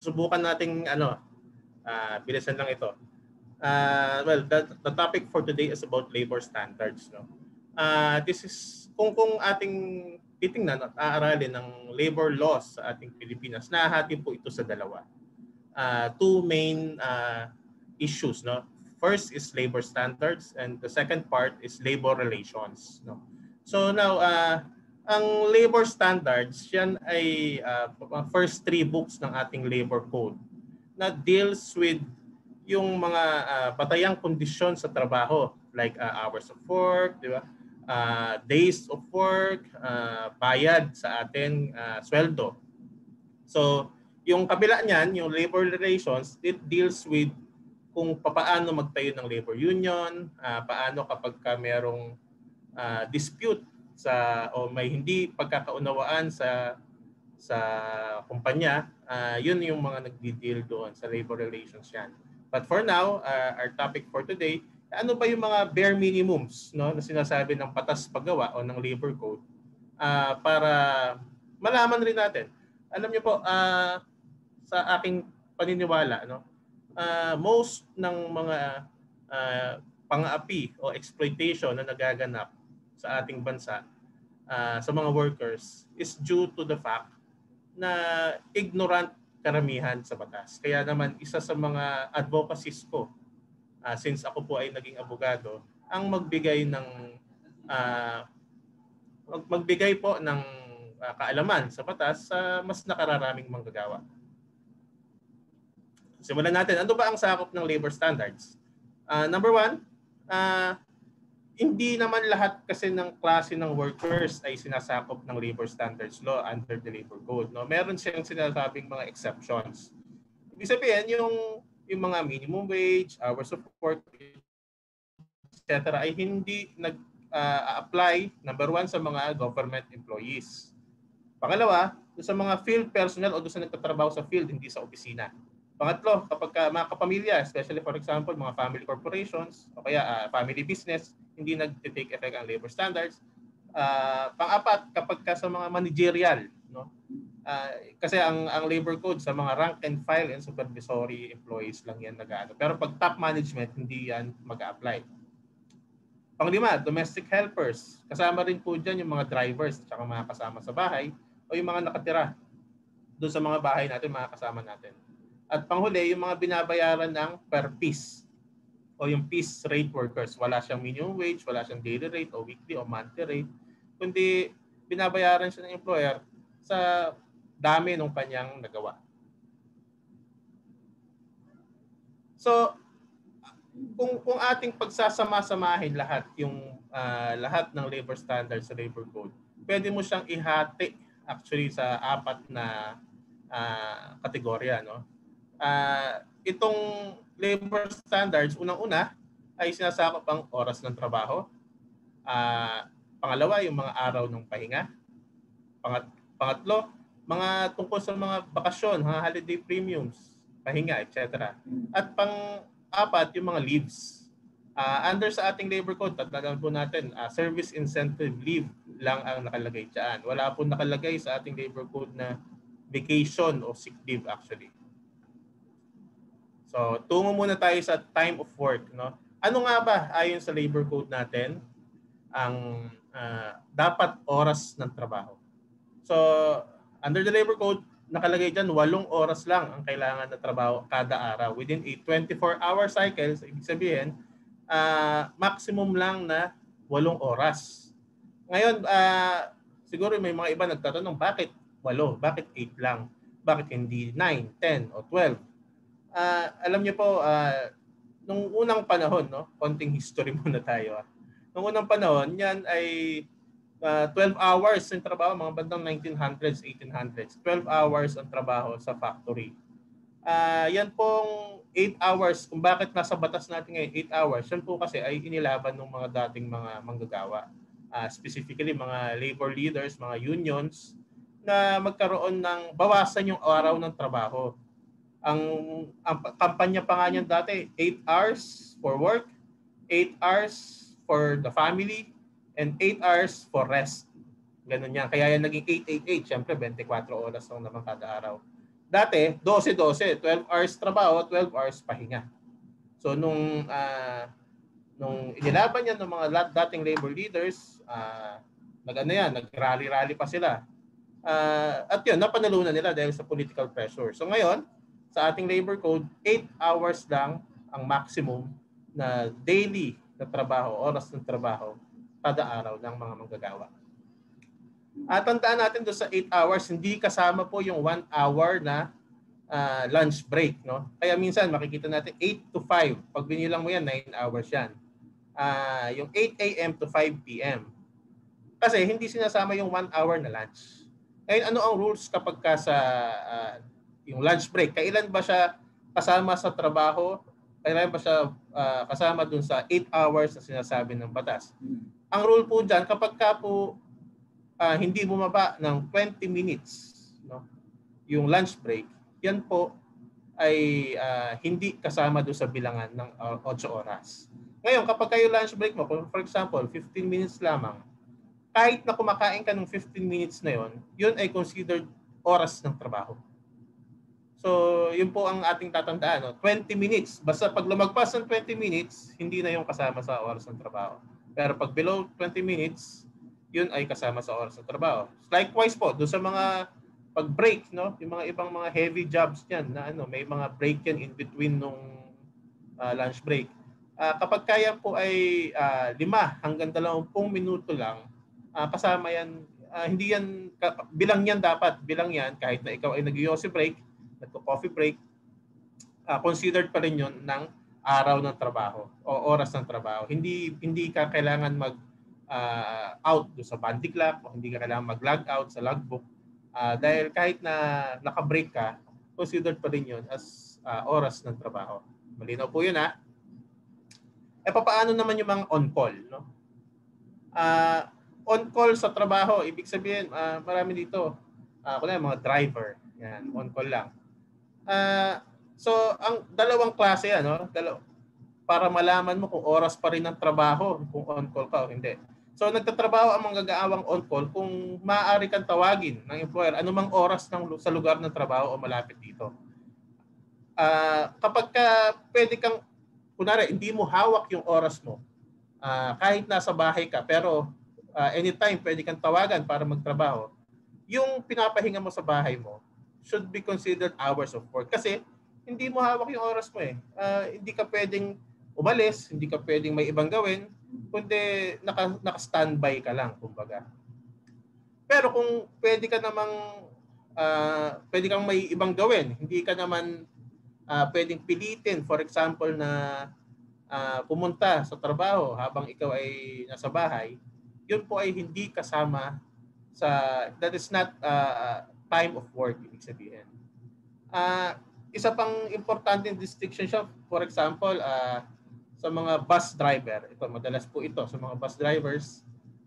subukan nating bilisan lang ito. Well, the topic for today is about labor standards. No? This is kung ating titingnan at aaralin ng labor laws sa ating Pilipinas, nahahati po ito sa dalawa. Two main issues. No? First is labor standards and the second part is labor relations. No? So now, ang labor standards, yan ay first 3 books ng ating labor code na deals with yung mga batayang kondisyon sa trabaho like hours of work, di ba? Days of work, bayad sa atin, sweldo. So, yung kabila niyan, yung labor relations, it deals with kung paano magtayo ng labor union, paano kapag merong dispute o may hindi pagkakaunawaan sa kumpanya, yun yung mga nagdi-deal doon sa labor relations yan. But for now, our topic for today, ano ba yung mga bare minimums, no, na sinasabi ng batas paggawa o ng labor code para malaman rin natin. Alam niyo po, sa aking paniniwala, no, most ng mga pang-aapi o exploitation na nagaganap sa ating bansa sa mga workers is due to the fact na ignorant karamihan sa batas. Kaya naman isa sa mga advocacies ko, since ako po ay naging abogado, ang magbigay po ng kaalaman sa batas sa mas nakararaming manggagawa. Simulan natin. Ano ba ang sakop ng labor standards? Number 1, hindi naman lahat kasi ng klase ng workers ay sinasakop ng labor standards law under the labor code. No? Meron siyang sinasabing mga exceptions. Ibig sabihin, yung mga minimum wage, hours of work, etc. ay hindi nag-apply, number 1, sa mga government employees. Pangalawa, sa mga field personnel o doon sa nagtatrabaho sa field, hindi sa opisina. Pangatlo, kapag mga kapamilya, especially for example, mga family corporations o kaya family business, hindi nag-take effect ang labor standards. Pang-apat, kapag sa mga managerial, no? Kasi ang labor code sa mga rank and file and supervisory employees lang yan nag-ano. Pero pag top management, hindi yan mag-a-apply. Panglima, domestic helpers. Kasama rin po dyan yung mga drivers at mga kasama sa bahay o yung mga nakatira doon sa mga bahay natin, mga kasama natin. At panghuli, yung mga binabayaran ng per piece o yung piece rate workers. Wala siyang minimum wage, wala siyang daily rate o weekly o monthly rate, kundi binabayaran siya ng employer sa dami ng kanyang nagawa. So, kung ating pagsasama-samahin lahat yung lahat ng labor standards sa labor code, pwede mo siyang ihati actually sa 4 na kategorya, no? Itong labor standards, unang-una ay sinasakop ang oras ng trabaho. Pangalawa, yung mga araw ng pahinga. Pangatlo, mga tungkol sa mga bakasyon, holiday premiums, pahinga, etc. At pang-apat, yung mga leaves. Under sa ating labor code, tatandaan po natin, service incentive leave lang ang nakalagay dyan. Wala po nakalagay sa ating labor code na vacation o sick leave actually. So, tungo muna tayo sa time of work, no? Ano nga ba ayon sa labor code natin ang dapat oras ng trabaho? So, under the labor code, nakalagay dyan 8 oras lang ang kailangan na trabaho kada araw within a 24-hour cycle. So, ibig sabihin, maximum lang na 8 oras. Ngayon, siguro may mga iba nagtatanong, bakit 8? Bakit 8 lang? Bakit hindi 9, 10 o 12? Alam niyo po, nung unang panahon, no, konting history muna tayo. Nung unang panahon, yan ay 12 hours ang trabaho, mga bandang 1900s, 1800s. 12 hours ang trabaho sa factory. Yan pong 8 hours, kung bakit nasa batas natin ngayon 8 hours, yan po kasi ay inilaban ng mga dating mga manggagawa. Specifically, mga labor leaders, mga unions, na magkaroon ng bawasan yung araw ng trabaho. Ang kampanya pa nga niyan dati, 8 hours for work, 8 hours for the family, and 8 hours for rest. Ganun yan. Kaya yan naging 888. Siyempre, 24 oras lang naman kada araw. Dati, 12-12, 12 hours trabaho, 12 hours pahinga. So nung inilaban yan ng mga dating labor leaders, nag-rally-rally pa sila. At yun, napanalunan nila dahil sa political pressure. So ngayon, sa ating labor code, 8 hours lang ang maximum na daily na trabaho, oras ng trabaho, kada araw ng mga manggagawa. At tandaan natin doon sa 8 hours, hindi kasama po yung 1 hour na lunch break. No? Kaya minsan makikita natin 8 to 5. Pag binilang mo yan, 9 hours yan. Yung 8 a.m. to 5 p.m. Kasi hindi sinasama yung 1 hour na lunch. Ngayon, ano ang rules kapag sa yung lunch break? Kailan ba siya kasama sa trabaho? Kailan ba siya kasama dun sa 8 hours na sinasabi ng batas? Ang rule po dyan, kapag ka po hindi bumaba ng 20 minutes, no, yung lunch break, yan po ay hindi kasama doon sa bilangan ng 8 oras. Ngayon, kapag kayo lunch break mo, for example, 15 minutes lamang, kahit na kumakain ka ng 15 minutes na yon, yun ay considered oras ng trabaho. So, yun po ang ating tatandaan. No? 20 minutes. Basta pag lumagpas ng 20 minutes, hindi na yung kasama sa oras ng trabaho. Pero pag below 20 minutes, yun ay kasama sa oras ng trabaho. Likewise po, doon sa mga pag-break, no? Yung mga ibang mga heavy jobs niyan na may mga break yan in between nung lunch break. Kapag kaya po ay 5 hanggang 20 minuto lang, kasama yan, hindi yan, bilang yan dapat, bilang yan, kahit na ikaw ay nag-yosi break, nagko-coffee break, considered pa rin yun ng araw ng trabaho o oras ng trabaho. Hindi ka kailangan mag out do sa bandy clock o hindi ka kailangan mag-log out sa logbook dahil kahit na naka-break ka, considered pa rin yun as oras ng trabaho. Malinaw po yun ha. Paano naman yung mga on-call? No? On-call sa trabaho, ibig sabihin, marami dito. Mga driver, yan, on-call lang. So, ang dalawang klase yan, no? Para malaman mo kung oras pa rin ng trabaho, kung on-call ka o hindi. So, nagtatrabaho ang manggagaawang on-call kung maaari kang tawagin ng employer anumang oras sa lugar ng trabaho o malapit dito. Kapag pwede kang, kunwari, hindi mo hawak yung oras mo, kahit nasa bahay ka, pero anytime pwede kang tawagan para magtrabaho, yung pinapahinga mo sa bahay mo should be considered hours of work. Kasi hindi mo hawak yung oras mo eh. Hindi ka pwedeng umalis, hindi ka pwedeng may ibang gawin, kundi naka-standby ka lang, kumbaga. Pero kung pwede ka namang pwede kang may ibang gawin, hindi ka naman pwedeng pilitin, for example, na pumunta sa trabaho habang ikaw ay nasa bahay, yun po ay hindi kasama sa, that is not time of work, ibig sabihin. Isa pang importante distinction siya, for example, sa mga bus driver, ito madalas po ito sa mga bus drivers,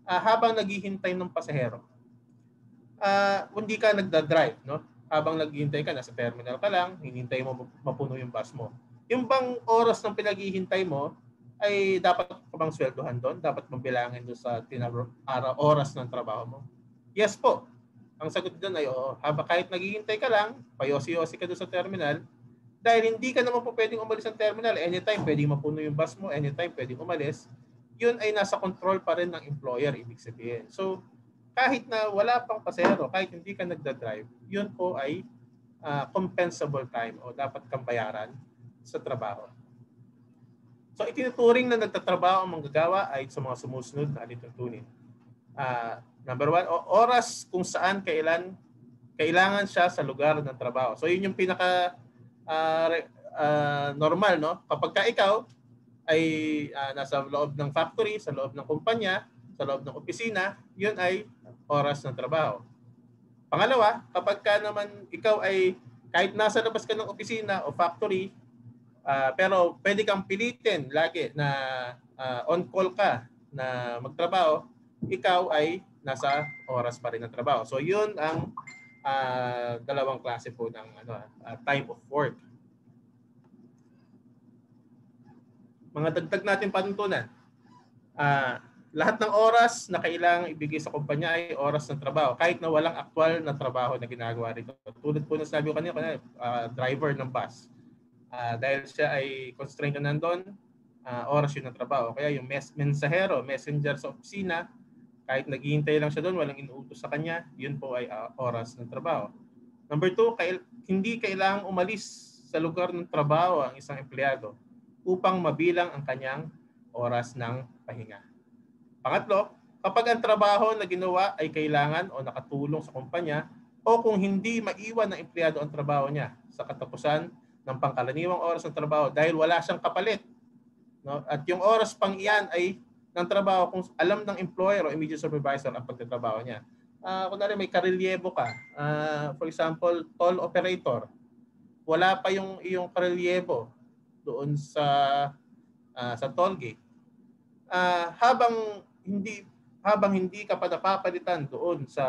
habang naghihintay ng pasahero, hindi ka nagda-drive, no? Habang naghihintay ka, nasa terminal ka lang, hinihintay mo mapuno yung bus mo. Yung bang oras ng pinaghihintay mo ay dapat ka bang sweldohan doon? Dapat mong bilangin doon sa oras ng trabaho mo? Yes po. Ang sagot doon ay oo. Kahit naghihintay ka lang, payosi-yosi ka doon sa terminal, dahil hindi ka naman po pwedeng umalis ng terminal. Anytime pwedeng mapuno yung bus mo, anytime pwedeng umalis. Yun ay nasa control pa rin ng employer, ibig sabihin. So, kahit na wala pang pasahero, kahit hindi ka nagda-drive, yun po ay compensable time o dapat kang bayaran sa trabaho. So, itinuturing na nagtatrabaho ang manggagawa ay sa mga sumusunod na alituntunin. Number 1, oras kung saan kailangan siya sa lugar ng trabaho. So, yun yung pinaka normal, no? Kapag ka ikaw ay nasa loob ng factory, sa loob ng kumpanya, sa loob ng opisina, yun ay oras ng trabaho. Pangalawa, kapag ka naman ikaw ay kahit nasa labas ka ng opisina o factory, pero pwede kang pilitin lagi na on-call ka na magtrabaho, ikaw ay nasa oras pa rin ng trabaho. So yun ang dalawang klase po ng time of work. Mga dagdag natin panuntunan. lahat ng oras na kailangang ibigay sa kumpanya ay oras ng trabaho, kahit na walang aktual na trabaho na ginagawa rito. Tulad po na sabi ko kanina, driver ng bus. Dahil siya ay constrained na nandun, oras yun ng trabaho. Kaya yung mensahero, messenger sa opisina, kahit naghihintay lang siya doon, walang inuutos sa kanya, yun po ay oras ng trabaho. Number 2, hindi kailangang umalis sa lugar ng trabaho ang isang empleyado upang mabilang ang kanyang oras ng pahinga. Pangatlo, kapag ang trabaho na ginawa ay kailangan o nakatulong sa kumpanya o kung hindi maiwan ng empleyado ang trabaho niya sa katapusan ng pangkaraniwang oras ng trabaho dahil wala siyang kapalit. No? At yung oras pang iyan ay ng trabaho kung alam ng employer o immediate supervisor ang pagtatrabaho niya. Kunwari may karelyebo ka, for example, toll operator, wala pa yung iyong karelyebo doon sa toll gate. Habang hindi ka pa napapalitan doon sa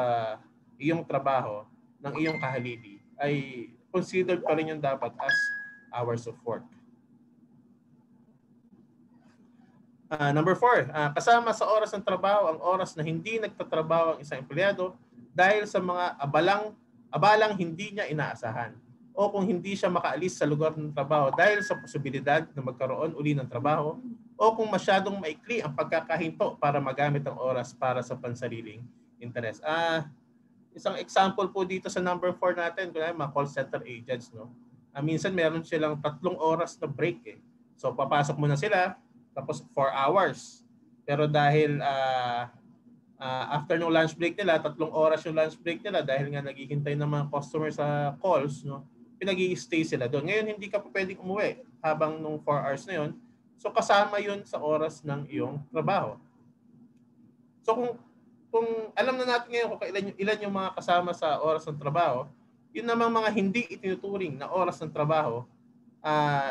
iyong trabaho ng iyong kahalili, ay considered pa rin yung dapat as hours of work. Number 4, kasama sa oras ng trabaho ang oras na hindi nagtatrabaho ang isang empleyado dahil sa mga abalang hindi niya inaasahan o kung hindi siya makaalis sa lugar ng trabaho dahil sa posibilidad na magkaroon uli ng trabaho o kung masyadong maikli ang pagkakahinto para magamit ang oras para sa pansariling interes. Isang example po dito sa number 4 natin, mga call center agents, no? Minsan meron silang 3 oras na break eh. So papasok muna sila, tapos 4 hours. Pero dahil after ng lunch break nila, 3 oras yung lunch break nila dahil nga naghihintay ng mga customer sa calls, no? Pinag-i-stay sila doon. Ngayon hindi ka pa pwedeng umuwi habang nung 4 hours na yun. So kasama yun sa oras ng iyong trabaho. So kung alam na natin ngayon kung ilan yung mga kasama sa oras ng trabaho, yun namang mga hindi itinuturing na oras ng trabaho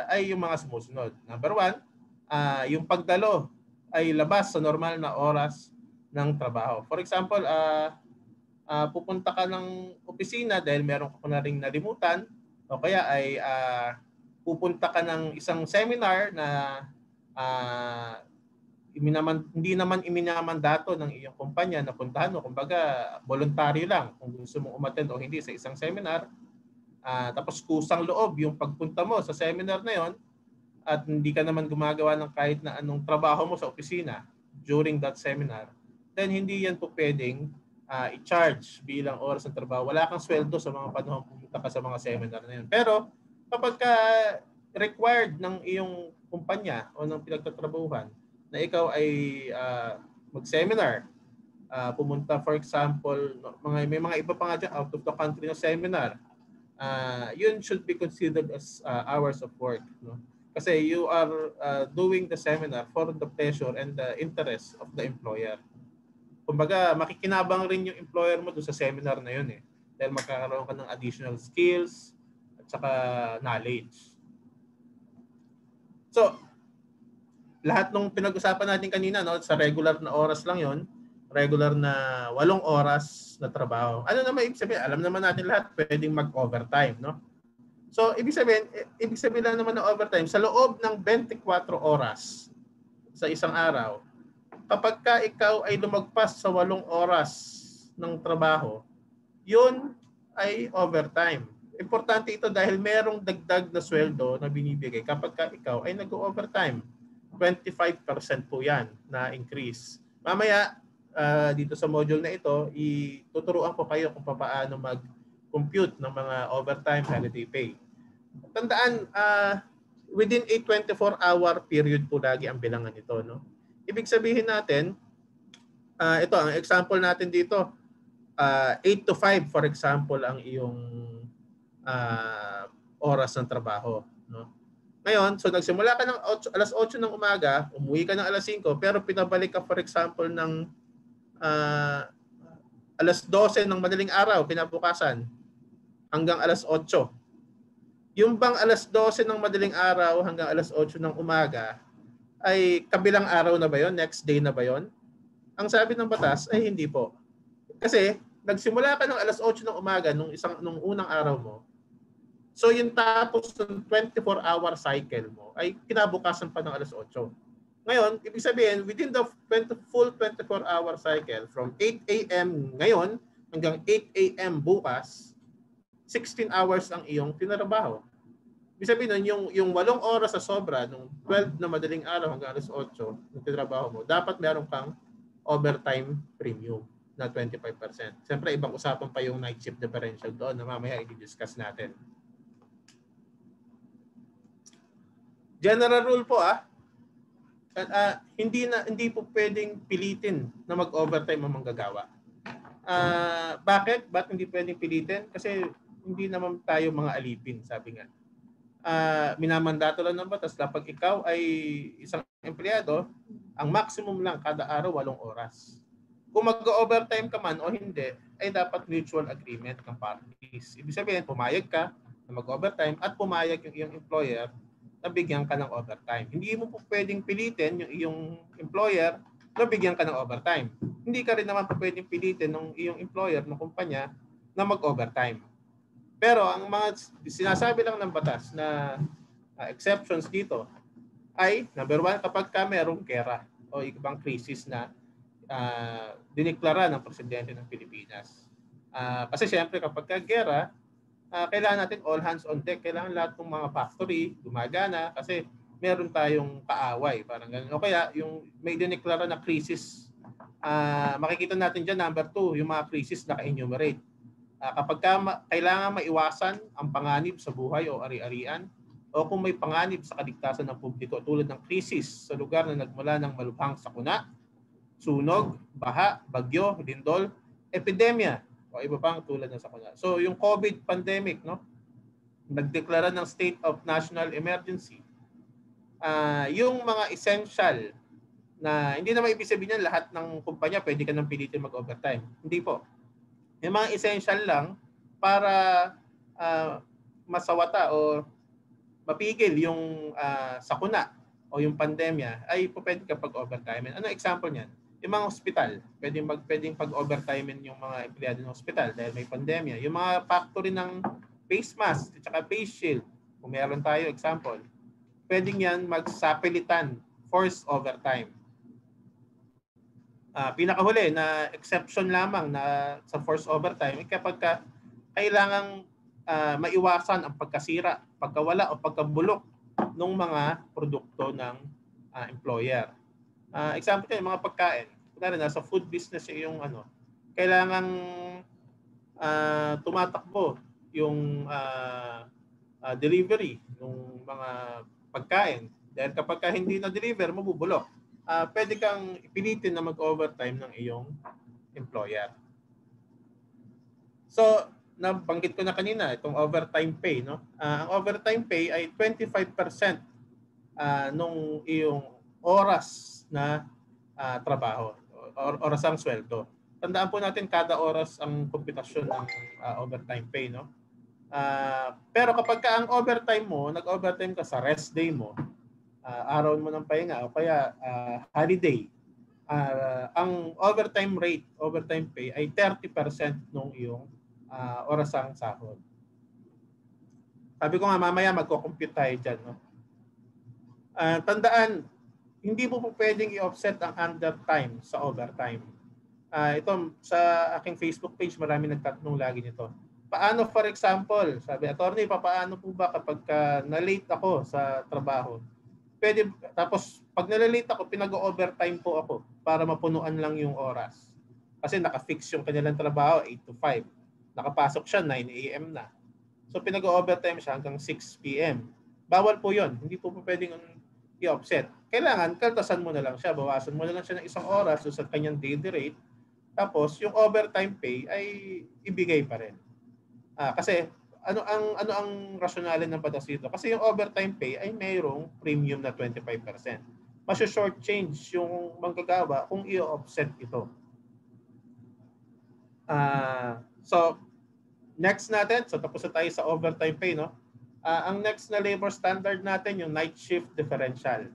ay yung mga sumusunod. Number 1, yung pagdalo ay labas sa normal na oras ng trabaho. For example, pupunta ka ng opisina dahil meron ka na ring nalimutan o kaya ay pupunta ka ng isang seminar na hindi naman iminamandato ng iyong kumpanya na puntahan mo. Kumbaga, voluntaryo lang kung gusto mong umattend o hindi sa isang seminar. Tapos kusang loob yung pagpunta mo sa seminar na yon at hindi ka naman gumagawa ng kahit na anong trabaho mo sa opisina during that seminar, then hindi yan po pwedeng i-charge bilang oras ng trabaho. Wala kang sweldo sa mga panahon pumunta ka sa mga seminar na yun. Pero kapag required ng iyong kumpanya o ng pinagtatrabahuhan na ikaw ay mag-seminar, pumunta for example, may mga iba pa nga dyan, out of the country na seminar, yun should be considered as hours of work. No? Kasi you are doing the seminar for the pleasure and the interest of the employer. Kumbaga, makikinabang rin yung employer mo doon sa seminar na yun eh. Dahil magkakaroon ka ng additional skills at saka knowledge. So, lahat ng pinag-usapan natin kanina, no, sa regular na oras lang yon, regular na 8 oras na trabaho. Ano naman ibig sabihin? Alam naman natin lahat pwedeng mag-overtime, no? So, ibig sabihin lang naman ng overtime, sa loob ng 24 oras sa isang araw, kapag ka ikaw ay lumagpas sa 8 oras ng trabaho, yun ay overtime. Importante ito dahil merong dagdag na sweldo na binibigay kapag ka ikaw ay nag-overtime. 25% po yan na increase. Mamaya, dito sa module na ito, ituturuan ko kayo kung paano mag-compute ng mga overtime holiday pay. Tandaan, within a 24-hour period po lagi ang bilangan nito. No? Ibig sabihin natin, ito ang example natin dito, 8 to 5 for example ang iyong oras ng trabaho. No? Ngayon, so nagsimula ka ng alas 8 ng umaga, umuwi ka ng alas 5, pero pinabalik ka for example ng alas 12 ng madaling araw, kinabukasan, hanggang alas 8. Yung bang alas 12 ng madaling araw hanggang alas 8 ng umaga, ay kabilang araw na ba yon? Next day na ba yon? Ang sabi ng batas ay hindi po. Kasi nagsimula ka ng alas 8 ng umaga nung unang araw mo. So yung tapos ng 24-hour cycle mo ay kinabukasan pa ng alas 8. Ngayon, ibig sabihin, within the full 24-hour cycle, from 8 a.m. ngayon hanggang 8 a.m. bukas, 16 hours ang iyong tinrabaho. Ibig sabihin nun, yung 8 oras sa sobra, nung 12 na madaling araw hanggang alas 8 ng tinrabaho mo, dapat meron kang overtime premium na 25%. Siyempre, ibang usapan pa yung night shift differential doon na mamaya i-discuss natin. General rule po hindi po pwedeng pilitin na mag-overtime ang manggagawa. Bakit? Ba't hindi pwedeng pilitin? Kasi hindi naman tayo mga alipin, sabi nga. Minamandato lang ng batas kapag ikaw ay isang empleyado, ang maximum lang kada araw 8 oras. Kung mag-overtime ka man o hindi, ay dapat mutual agreement ng parties. Ibig sabihin, pumayag ka na mag-overtime at pumayag yung iyong employer na bigyan ka ng overtime. Hindi mo po pwedeng pilitin yung iyong employer na bigyan ka ng overtime. Hindi ka rin naman po pwedeng pilitin ng iyong employer, ng kumpanya, na mag-overtime. Pero ang mga sinasabi lang ng batas na exceptions dito ay, number 1, kapag ka merong gera o ibang krisis na diniklara ng Presidente ng Pilipinas. Kasi siyempre kapag ka gera, kailangan natin all hands on deck. Kailangan lahat ng mga factory gumagana kasi meron tayong kaaway. Parang ganun. O kaya yung may dineklara na crisis, makikita natin dyan, number 2, yung mga crisis naka-enumerate. Kapag kailangan maiwasan ang panganib sa buhay o ari-arian, o kung may panganib sa kaligtasan ng publiko tulad ng krisis sa lugar na nagmula ng malubhang sakuna, sunog, baha, bagyo, lindol, epidemya, o iba pang tulad ng sakuna. So yung COVID pandemic, no, nagdeklara ng state of national emergency. Yung mga essential na hindi naman ibig sabihin lahat ng kumpanya pwede ka nang pilitin mag-overtime. Hindi po. Yung mga essential lang para masawata o mapigil yung sakuna o yung pandemya ay pwede ka pag-overtime. Ano example niyan? Yung mga hospital, pwedeng pag-overtime yung mga empleyado ng hospital dahil may pandemya. Yung mga factory ng face mask at saka face shield, kung meron tayo example, pwedeng yan magsapilitan, forced overtime. Pinakahuli na exception lamang na sa forced overtime kapag kailangang maiwasan ang pagkasira, pagkawala o pagkabulok ng mga produkto ng employer. Example yung mga pagkain. Kunwari nasa food business yung kailangang tumatakbo yung delivery ng mga pagkain. Dahil kapag hindi na-deliver, mabubulok. Pwede kang ipilitin na mag-overtime ng iyong employer. So, nabanggit ko na kanina itong overtime pay, no? Ang overtime pay ay 25% nung iyong oras na trabaho, oras ang sweldo. Tandaan po natin kada oras ang komputasyon ng overtime pay, no? Pero kapag ang overtime mo, nag-overtime ka sa rest day mo, araw mo ng pahinga o kaya holiday, ang overtime rate, overtime pay ay 30% nung iyong orasang sahod. Sabi ko nga mamaya magko-compute tayo dyan. No? Tandaan, hindi mo po pwedeng i-offset ang undertime sa overtime. Ito sa aking Facebook page, marami nagtatanong lagi nito. Paano, for example, sabi, attorney, paano po ba kapag na-late ako sa trabaho? Pwede, tapos pag na-late ako, pinag-overtime po ako para mapunuan lang yung oras. Kasi naka-fix yung kanilang trabaho, 8 to 5. Nakapasok siya, 9 a.m. na. So pinag-overtime siya hanggang 6 p.m. Bawal po yun. Hindi po pwedeng i-offset. Kailangan, kaltasan mo na lang siya. Bawasan mo na lang siya ng 1 oras sa kanyang daily rate. Tapos yung overtime pay ay ibigay pa rin. Kasi ano ang rasyonale ng batas dito? Kasi yung overtime pay ay mayroong premium na 25%. Mas-short change yung manggagawa kung i-offset ito. So next natin, so tapos na tayo sa overtime pay, no? Ang next na labor standard natin yung night shift differential.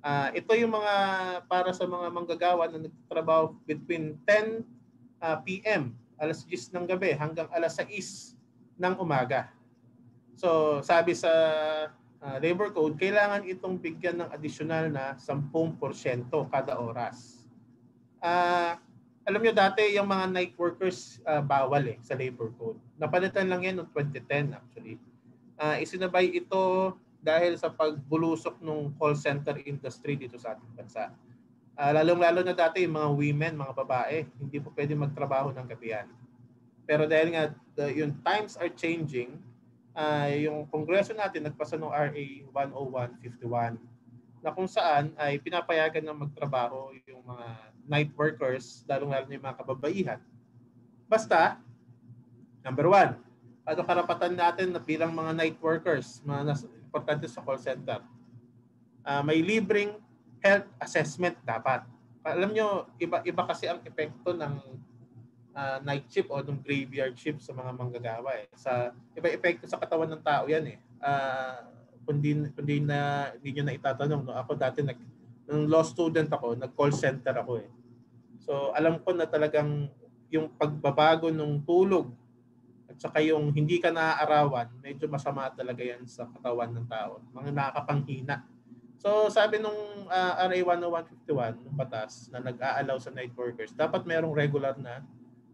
Ito yung mga para sa mga manggagawa na nagtatrabaho between 10 p.m. alas 10 ng gabi hanggang alas 6 ng umaga. So sabi sa labor code, kailangan itong bigyan ng additional na 10% kada oras. Alam nyo dati yung mga night workers bawal sa labor code. Napalitan lang yan noong 2010 actually. Isinabay ito dahil sa pagbulusok ng call center industry dito sa ating bansa. Lalong-lalo na dati yung mga women, mga babae, hindi po pwede magtrabaho ng gabihan. Pero dahil nga yung times are changing, yung Kongreso natin nagpasa ng RA 10151 na kung saan ay pinapayagan na magtrabaho yung mga night workers, lalong-lalo na yung mga kababaihan. Basta, number one, ano karapatan natin na bilang mga night workers, mga importante sa call center? May libreng health assessment dapat. Alam nyo, iba kasi ang epekto ng night shift o ng graveyard shift sa mga manggagawa. Sa iba epekto sa katawan ng tao yan Kundi hindi nyo na itatanong. No? Ako dati, nung law student ako, nag-call center ako . So alam ko na talagang yung pagbabago ng tulog at saka yung hindi ka naaarawan, medyo masama talaga yan sa katawan ng tao. Mga nakakapanghina. So sabi nung RA 10151, nung batas na nag-aalaw sa night workers, dapat merong regular na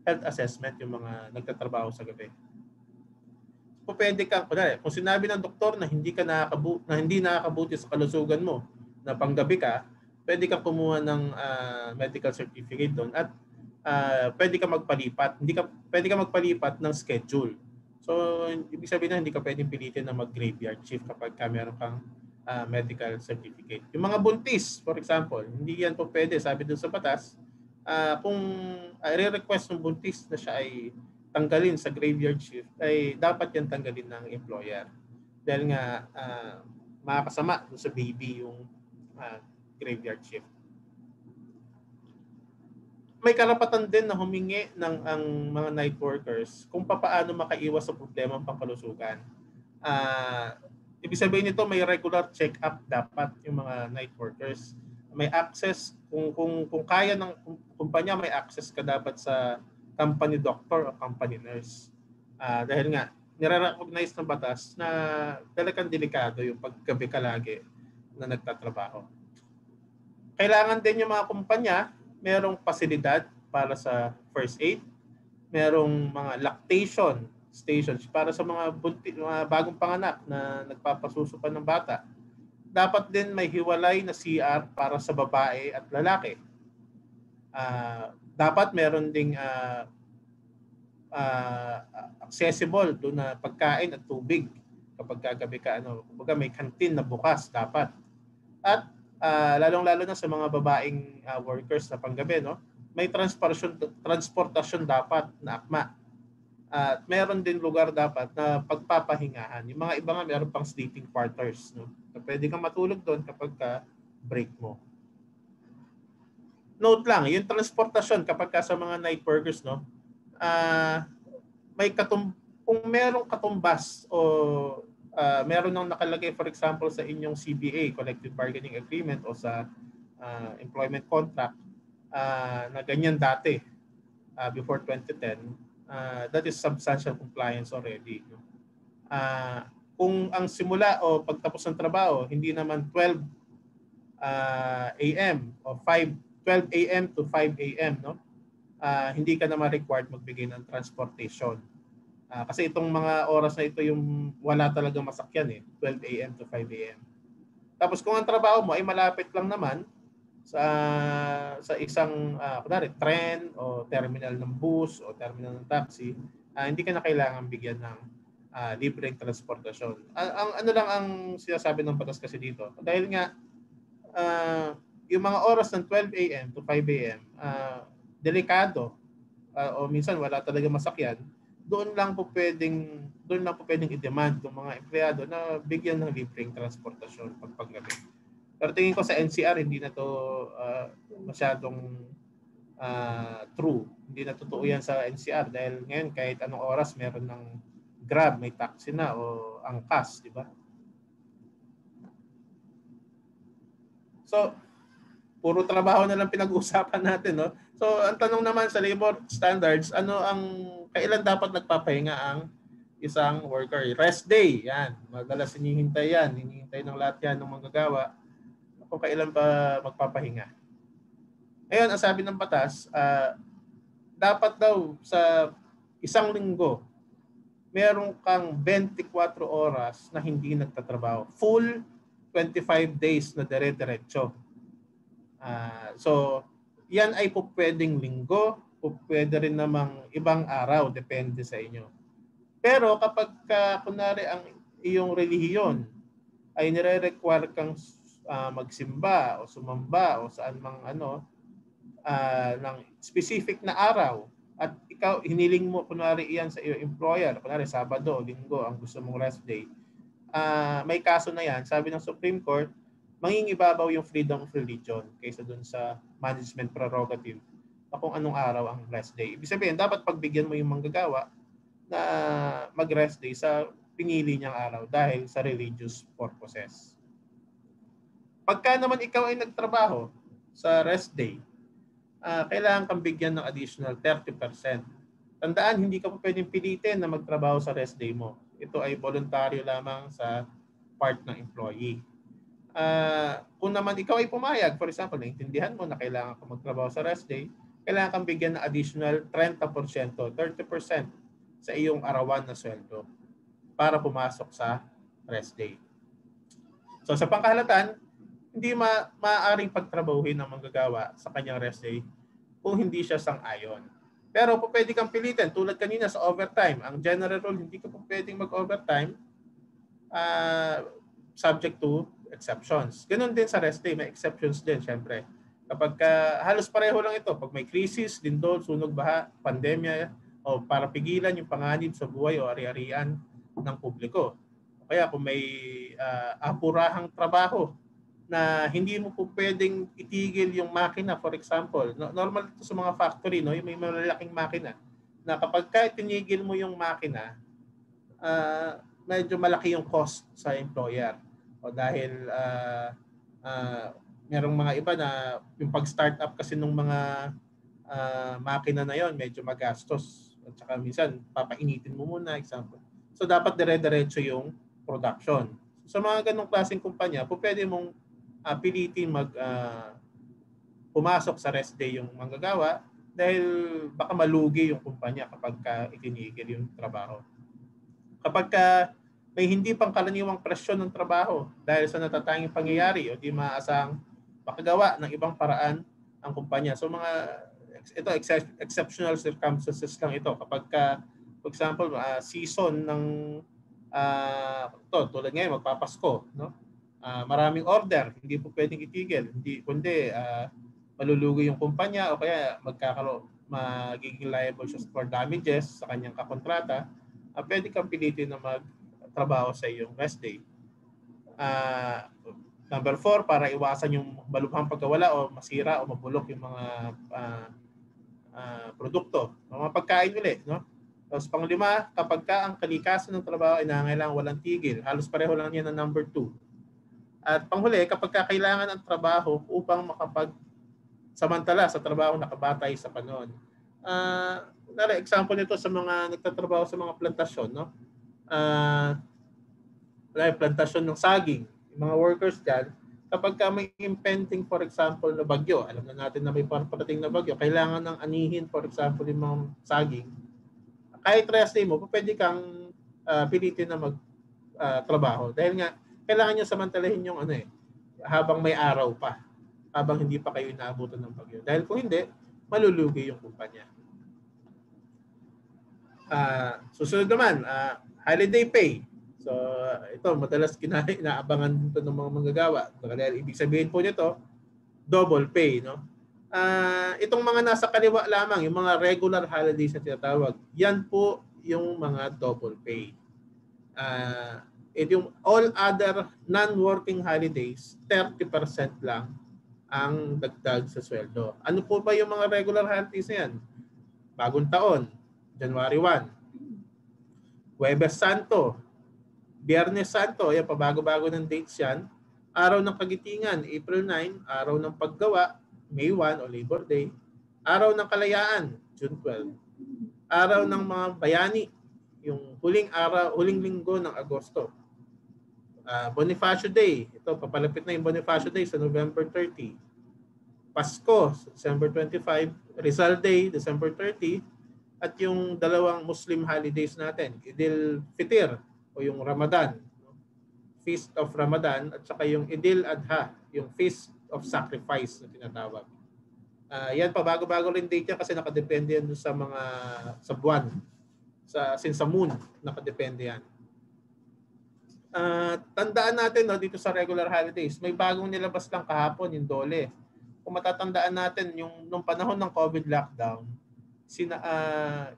health assessment yung mga nagtatrabaho sa gabi. So pwede kang, kung sinabi ng doktor na hindi nakakabuti sa kalusugan mo, na panggabi ka, pwede kang kumuha ng medical certificate doon at pwede kang magpalipat. Pwede kang magpalipat ng schedule. So ibig sabihin na hindi ka pwedeng pilitin na mag-graveyard shift kapag meron kang medical certificate. Yung mga buntis, for example, hindi yan po pwede, sabi doon sa batas, kung i-request ng buntis na siya ay tanggalin sa graveyard shift, ay dapat yan tanggalin ng employer. Dahil nga makakasama sa baby yung graveyard shift. May karapatan din na humingi ng ang mga night workers kung paano makaiwas sa problema ng pangkalusugan. Ibig sabihin nito, may regular check-up dapat yung mga night workers. May access, kung kaya ng kumpanya, may access ka dapat sa company doctor o company nurse. Dahil nga, nire-recognize ng batas na talagang delikado yung paggabi ka lagi na nagtatrabaho. Kailangan din yung mga kumpanya, merong pasilidad para sa first aid, merong mga lactation stations para sa mga bagong panganak na nagpapasusukan ng bata. Dapat din may hiwalay na CR para sa babae at lalaki. Dapat meron ding accessible doon na pagkain at tubig kapag gagabi ka. Kumbaga may canteen na bukas dapat. At lalong-lalo na sa mga babaeng workers na panggabi, may transportasyon dapat na akma. At meron din lugar dapat na pagpapahingahan. Yung mga iba nga meron pang sleeping quarters. Pwede kang matulog doon kapag break mo. Note lang, yung transportasyon kapag sa mga night workers, kung merong katumbas o meron nang nakalagay, for example, sa inyong CBA, Collective Bargaining Agreement, o sa employment contract na ganyan dati before 2010, that is substantial compliance already. Kung ang simula o pagtapos ng trabaho, hindi naman 12 a.m. o 12 a.m. to 5 a.m., hindi ka naman required magbigay ng transportation. Kasi itong mga oras na ito yung wala talagang masakyan 12 a.m. to 5 a.m. Tapos kung ang trabaho mo ay malapit lang naman sa isang tren o terminal ng bus o terminal ng taxi, hindi ka na kailangan bigyan ng libreng transportasyon. Ang sinasabi ng batas kasi dito, dahil nga yung mga oras ng 12 a.m. to 5 a.m. Delikado o minsan wala talaga masakyan, doon lang po pwedeng i-demand ng mga empleyado na bigyan ng libreng transportasyon paggabi. Pero tingin ko sa NCR hindi na to masyadong true. Hindi na totoo yan sa NCR dahil ngayon kahit anong oras meron ng Grab, may taxi na o angkas, di ba? So, puro trabaho na lang pinag-uusapan natin, So, ang tanong naman sa labor standards, kailan dapat nagpapahinga ang isang worker. Rest day, yan. Madalas hinihintay yan. Hinihintay ng lahat yan ng manggagawa kung kailan pa magpapahinga. Ngayon, ang sabi ng batas, dapat daw sa isang linggo, meron kang 24 oras na hindi nagtatrabaho. Full 25 days na dire-diretso. So, yan ay po pwedeng linggo, po pwede rin namang ibang araw, depende sa inyo. Pero kapag kunwari ang iyong relihiyon ay nire-require kang magsimba o sumamba o saan mang ng specific na araw at ikaw hiniling mo kunwari iyan sa iyong employer, kunwari Sabado o Linggo ang gusto mong rest day, may kaso na yan, sabi ng Supreme Court, mangingibabaw yung freedom of religion kaysa dun sa management prerogative na kung anong araw ang rest day. Ibig sabihin, dapat pagbigyan mo yung manggagawa na mag-rest day sa pinili niyang araw dahil sa religious purposes. Pagka naman ikaw ay nagtrabaho sa rest day, kailangan kang bigyan ng additional 30%. Tandaan, hindi ka pa pwedeng pilitin na magtrabaho sa rest day mo. Ito ay voluntaryo lamang sa part ng employee. Kung naman ikaw ay pumayag, for example, naintindihan mo na kailangan ka magtrabaho sa rest day, kailangan kang bigyan ng additional 30%, 30% sa iyong arawan na sweldo para pumasok sa rest day. So sa pangkahalatan, hindi maaaring pagtrabahuhin ng manggagawa sa kanyang rest day kung hindi siya sang-ayon. Pero po pwede kang pilitin, tulad kanina sa overtime. Ang general rule, hindi ka po pwedeng mag-overtime subject to exceptions. Ganun din sa rest day, may exceptions din syempre. Kapag halos pareho lang ito, pag may crisis, lindol, sunog, baha, pandemya, o para pigilan yung panganib sa buhay o ari-arian ng publiko. Kaya kung may apurahang trabaho na hindi mo po pwedeng itigil yung makina, for example. Normal ito sa mga factory, no? Yung may malalaking makina na kapag tinigil mo yung makina, medyo malaki yung cost sa employer. O dahil merong mga iba na yung pag-start up kasi ng mga makina na yon medyo magastos. At saka minsan papainitin mo muna, example. So dapat dire-diretso yung production. Sa mga ganong klaseng kumpanya, po pwede mong pilitin pumasok sa rest day yung manggagawa dahil baka malugi yung kumpanya kapag itinigil yung trabaho. Kapag may hindi pangkaraniwang presyon ng trabaho dahil sa natatanging pangyayari o di maasang makagawa ng ibang paraan ang kumpanya. So ito exceptional circumstances lang ito. Kapag for example, season ng tulad ngayon magpapasko, no? Maraming order, hindi po pwedeng itigil, kundi malulugi yung kumpanya o kaya magiging liable siya for damages sa kanyang kakontrata. Pwede kang pilitin na magtrabaho sa iyong rest day. Number 4, para iwasan yung malubhang pagkawala o masira o mabulok yung mga produkto, mga pagkain ulit, no? Tapos pang-5, kapag ang kalikasan ng trabaho ay nangangailangan walang tigil, halos pareho lang yan ng number 2. At panghuli, kapag kailangan ng trabaho upang makapagsamantala sa trabaho nakabatay sa panahon. Example nito sa mga nagtatrabaho sa mga plantasyon, no? Plantasyon ng saging, yung mga workers dyan, kapag may impending, for example, na bagyo, alam na natin na may parating na bagyo, kailangan ng anihin, for example, yung mga saging, kahit rest day mo, pwede kang pilitin na magtrabaho. Dahil nga, kailangan nyo samantalahin yung habang may araw pa, habang hindi pa kayo inaabutan ng bagyo. Dahil kung hindi, malulugi yung kumpanya. Susunod naman, holiday pay. So ito, madalas inaabangan dito ng mga manggagawa. Dahil ibig sabihin po nito, double pay, no? Itong mga nasa kaliwa lamang, yung mga regular holidays na tinatawag, yan po yung mga double pay. Yung all other non-working holidays, 30% lang ang dagdag sa sweldo. Ano po ba yung mga regular holidays na yan? Bagong taon, January 1. Huwebes Santo, Biyernes Santo, yan, pabago-bago ng dates yan. Araw ng Kagitingan, April 9. Araw ng Paggawa, May 1 o Labor Day. Araw ng Kalayaan, June 12. Araw ng mga Bayani, yung huling linggo ng Agosto. Bonifacio Day, ito papalapit na yung Bonifacio Day sa November 30. Pasko, December 25, Rizal Day, December 30, at yung dalawang Muslim holidays natin, Idil Fitr o yung Ramadan, Feast of Ramadan, at saka yung Idil Adha, yung Feast of Sacrifice na tinatawag. Yan pa, bago-bago rin date yan kasi nakadepende yan sa buwan, since sa moon, nakadepende yan. Tandaan natin dito sa regular holidays, may bagong nilabas lang kahapon, yung DOLE. Kung matatandaan natin, nung panahon ng COVID lockdown,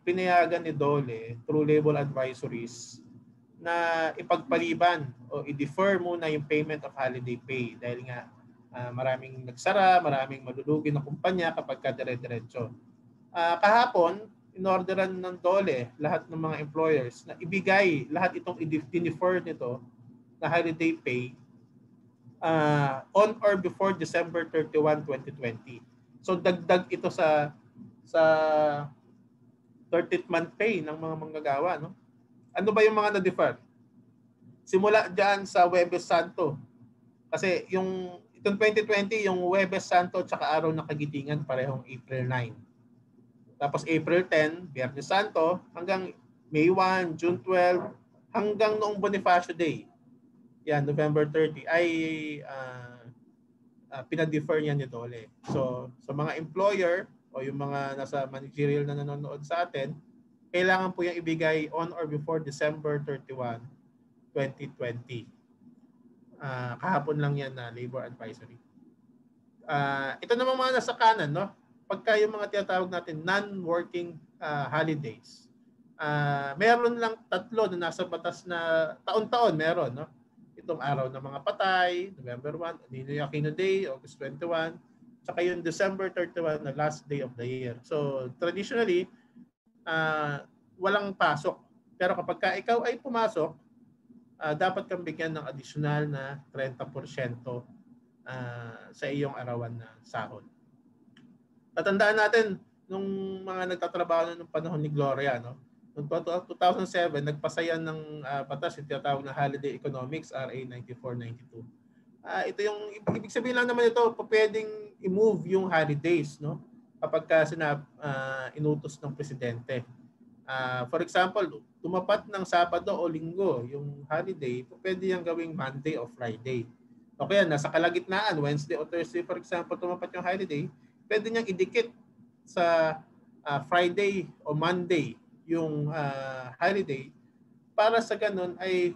pinayagan ni DOLE through label advisories na ipagpaliban o i-defer muna yung payment of holiday pay dahil nga maraming nagsara, maraming malulugi na kumpanya kapag dire-diretso. Kahapon, inorderan ng DOLE lahat ng mga employers na ibigay lahat itong i-defer nito na holiday pay on or before December 31, 2020. So dagdag ito sa 30th month pay ng mga manggagawa, no? Ano ba yung mga na-defer? Simula diyan sa Huwebes Santo. Kasi itong 2020, yung Huwebes Santo at saka Araw ng Kagitingan parehong April 9. Tapos April 10, Biyernes Santo, hanggang May 1, June 12, hanggang noong Bonifacio Day. Yan, November 30 ay pina-defer niya ni DOLE. So, sa mga employer o yung mga nasa managerial na nanonood sa atin, kailangan po yung ibigay on or before December 31, 2020. Kahapon lang yan na labor advisory. Ito naman mga nasa kanan, no? Pagka yung mga tinatawag natin non-working holidays, meron lang 3 na nasa batas na taon-taon meron, no? Itong araw ng mga patay, November 1, Ninoy Aquino Day, August 21, saka yung December 31 na last day of the year. So traditionally, walang pasok. Pero kapag ikaw ay pumasok, dapat kang bigyan ng additional na 30% sa iyong arawan na sahod. Tatandaan natin, nung mga nagtatrabaho nung panahon ni Gloria, no? Noong 2007, nagpasaya ng batas yung tinatawag na Holiday Economics, RA 9492. Ito yung, ibig sabihin lang naman ito, pwedeng i-move yung holidays, no? Kapag inutos ng presidente. For example, tumapat ng Sabado o Linggo yung holiday, pwede yung gawing Monday o Friday. O kaya nasa kalagitnaan, Wednesday o Thursday for example, tumapat yung holiday, pwede niyang idikit sa Friday o Monday yung holiday para sa ganun ay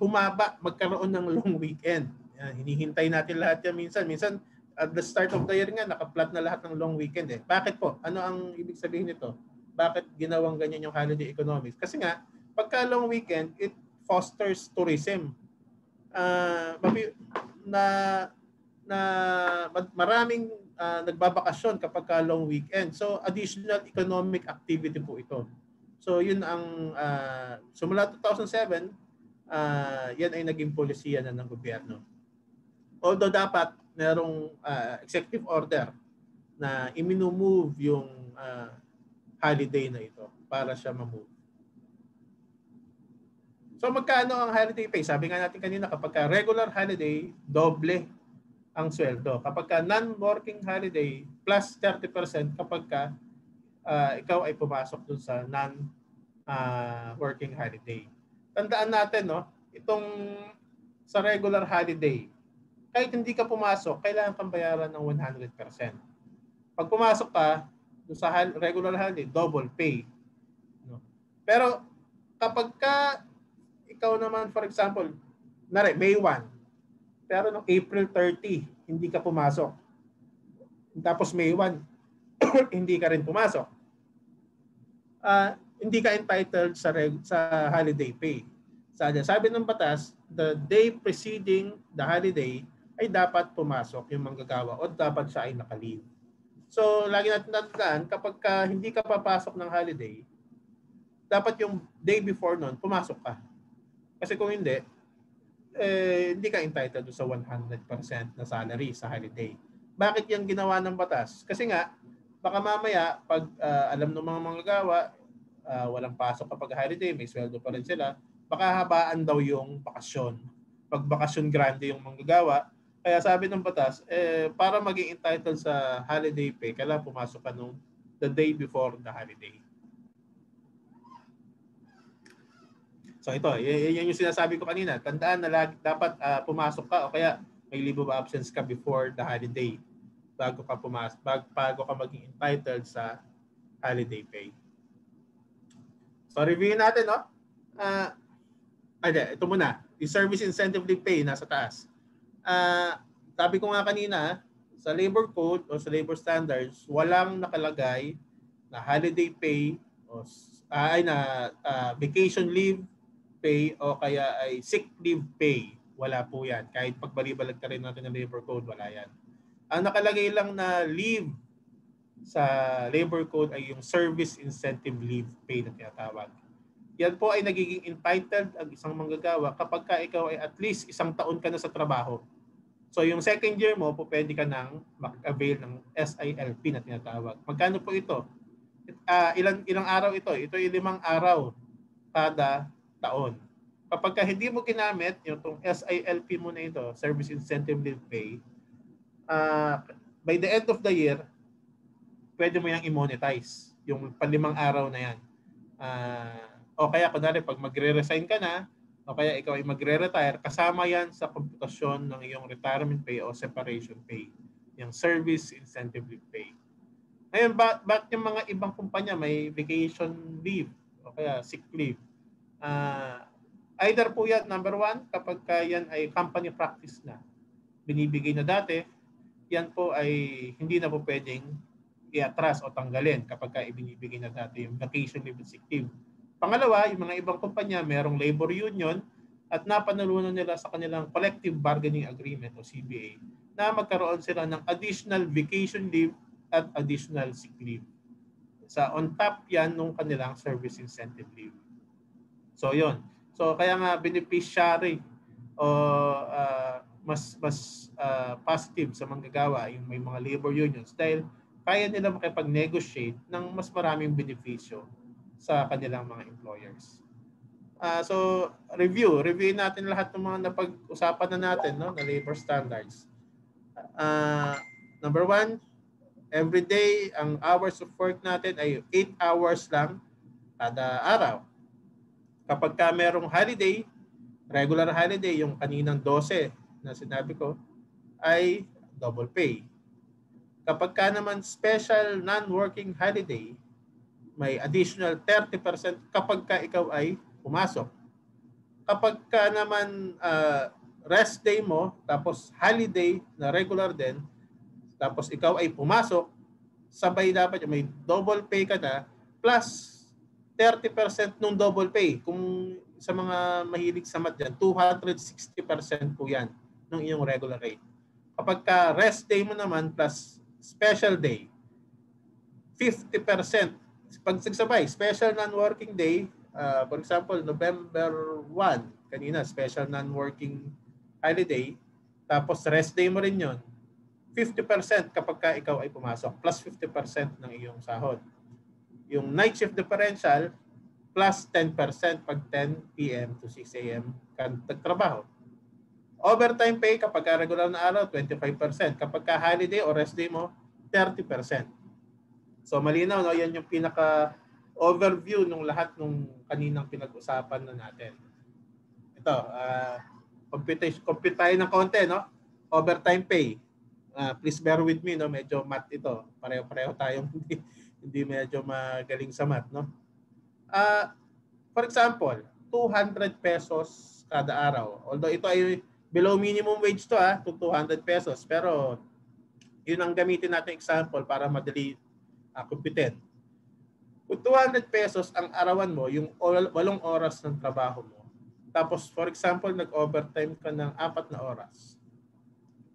magkaroon ng long weekend. Yan, hinihintay natin lahat yan minsan. Minsan at the start of the year nga, nakaplat na lahat ng long weekend eh. Bakit po? Ano ang ibig sabihin nito? Bakit ginawang ganyan yung holiday economics? Kasi nga, pagka long weekend, it fosters tourism. Maraming nagbabakasyon kapag long weekend. So, additional economic activity po ito. So, yun ang simula 2007, yan ay naging polisiya na ng gobyerno. Although dapat merong executive order na i-move yung holiday na ito para siya ma-move. So magkano ang holiday pay? Sabi nga natin kanina, kapag regular holiday, doble ang sweldo. Kapag non-working holiday, plus 30% kapag ikaw ay pumasok dun sa non-working holiday. Tandaan natin, no, itong sa regular holiday, kahit hindi ka pumasok, kailangan kang bayaran ng 100%. Pag pumasok ka sa regular holiday, double pay. No? Pero kapag ikaw naman, for example, May 1, pero noong April 30, hindi ka pumasok. Tapos May 1, hindi ka rin pumasok. Hindi ka entitled sa holiday pay. Sabi ng batas, the day preceding the holiday ay dapat pumasok yung manggagawa o dapat siya ay naka-leave. So, lagi natin tatandaan, kapag hindi ka papasok ng holiday, dapat yung day before nun, pumasok ka. Kasi kung hindi ka entitled sa 100% na salary sa holiday. Bakit yung ginawa ng batas? Kasi nga, baka mamaya, pag alam ng mga manggagawa, walang pasok kapag holiday, may sweldo pa rin sila, baka habaan daw yung bakasyon. Pag bakasyon grande yung manggagawa, kaya sabi ng batas, para maging entitled sa holiday pay, kailangan pumasok ka nung the day before the holiday. So ito, yan yung sinasabi ko kanina. Tandaan na dapat pumasok ka o kaya may leave of absence ka before the holiday bago ka pumasok, bago ka maging entitled sa holiday pay. So reviewin natin, no? Ito muna. Yung service incentive leave pay nasa taas. Sabi ko nga kanina, sa labor code o sa labor standards, walang nakalagay na holiday pay o vacation leave pay o kaya ay sick leave pay. Wala po yan. Kahit pagbalibalag ka rin natin ng labor code, wala yan. Ang nakalagay lang na leave sa labor code ay yung service incentive leave pay na tinatawag. Yan po ay nagiging entitled ang isang manggagawa kapag ka ikaw ay at least 1 taon ka na sa trabaho. So yung second year mo, po pwede ka nang mag-avail ng SILP na tinatawag. Magkano po ito? Ilang araw ito? Ito ay 5 araw kada taon. Kapag ka hindi mo ginamit yung SILP mo na ito, Service Incentive Leave Pay, by the end of the year, pwede mo yung i-monetize yung 5 araw na yan. O kaya kunwari pag magre-resign ka na, o kaya ikaw ay magre-retire, kasama yan sa komputasyon ng iyong retirement pay o separation pay, yung service incentive leave pay. Ngayon, bakit yung mga ibang kumpanya may vacation leave o kaya sick leave? Either po yan, number 1, kapag yan ay company practice na, binibigay na dati, yan po ay hindi na po pwedeng i-atras o tanggalin kapag ka ibinibigay na dati yung vacation leave at sick leave. Pangalawa, yung mga ibang kumpanya merong labor union at napanalunan nila sa kanilang collective bargaining agreement o CBA na magkaroon sila ng additional vacation leave at additional sick leave. On top yan nung kanilang service incentive leave. So yun. So kaya nga beneficiary o mas positive sa manggagawa yung may mga labor unions dahil kaya nila makipag-negotiate ng mas maraming benepisyo sa kanilang mga employers. So reviewin natin lahat ng mga napag-usapan na natin, no, na labor standards. Number 1, every day ang hours of work natin ay 8 hours lang kada araw. Kapag ka merong holiday, regular holiday, yung kaninang 12 na sinabi ko, ay double pay. Kapag ka naman special non-working holiday, may additional 30% kapag ka ikaw ay pumasok. Kapag ka naman rest day mo, tapos holiday na regular din, tapos ikaw ay pumasok, sabay dapat may double pay ka na plus 30% nung double pay. Kung sa mga mahilig sa math dyan, 260% po yan ng iyong regular rate. Kapag ka rest day mo naman plus special day, 50%. Pag nagsabay, special non-working day, for example, November 1, kanina, special non-working holiday, tapos rest day mo rin yun, 50% kapag ka ikaw ay pumasok, plus 50% ng iyong sahod. Yung night shift differential, plus 10% pag 10 p.m. to 6 a.m. ka nagtrabaho. Overtime pay kapag ka regular na araw, 25%. Kapag ka holiday o rest day mo, 30%. So malinaw, no? Yan yung pinaka-overview ng lahat ng kaninang pinag-usapan na natin. Ito, compute tayo ng konti, no? Overtime pay. Please bear with me, no? Medyo math ito. Pareho-pareho tayong hindi medyo magaling sa math, no? For example, 200 pesos kada araw. Although ito ay below minimum wage to, 200 pesos. Pero yun ang gamitin natin example para madali kumpitin. Kung 200 pesos ang arawan mo, yung 8 oras ng trabaho mo, tapos for example, nag-overtime ka ng 4 na oras.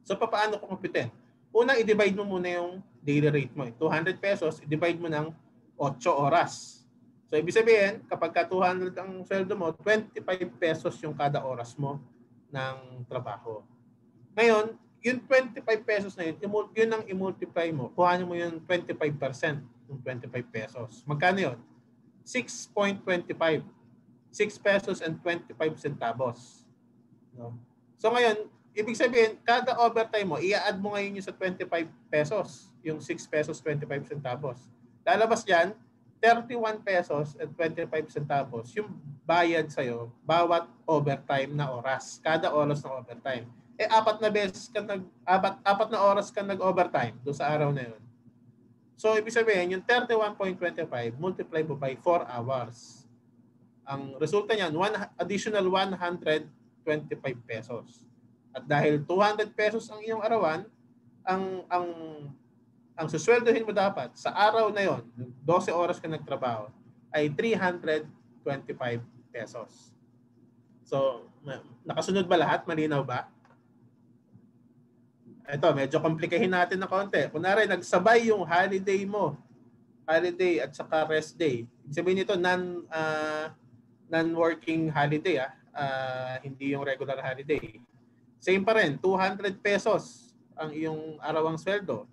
So paano ko kumpitin? Unang i-divide mo muna yung daily rate mo. 200 pesos, i-divide mo ng 8 oras. So ibig sabihin, kapag ka 200 ang sweldo mo, 25 pesos yung kada oras mo ng trabaho. Ngayon, yung 25 pesos na yun ang i-multiply mo. Kuhanin mo yung 25% ng 25 pesos. Magkano yun? 6.25. 6 pesos and 25 centavos. No? So ngayon, ibig sabihin, kada overtime mo, i-add mo ngayon yung sa 25 pesos, yung 6 pesos 25 centavos. Lalabas diyan 31 pesos and 25 centavos yung bayad sa'yo bawat overtime na oras, kada oras ng overtime. Apat na oras ka nag-overtime do sa araw na yun. So ibig sabihin, yung 31.25 multiply mo by 4 hours. Ang resulta niyan, additional 125 pesos. At dahil 200 pesos ang iyong arawan, ang susweldohin mo dapat sa araw na yon, 12 oras ka nagtrabaho, ay 325 pesos. So, nakasunod ba lahat? Malinaw ba? Ito, medyo komplikahin natin na konti. Kunwari, nagsabay yung holiday mo, holiday at saka rest day. Ibig sabihin nito, non-working holiday, hindi yung regular holiday. Same pa rin, 200 pesos ang iyong arawang sweldo.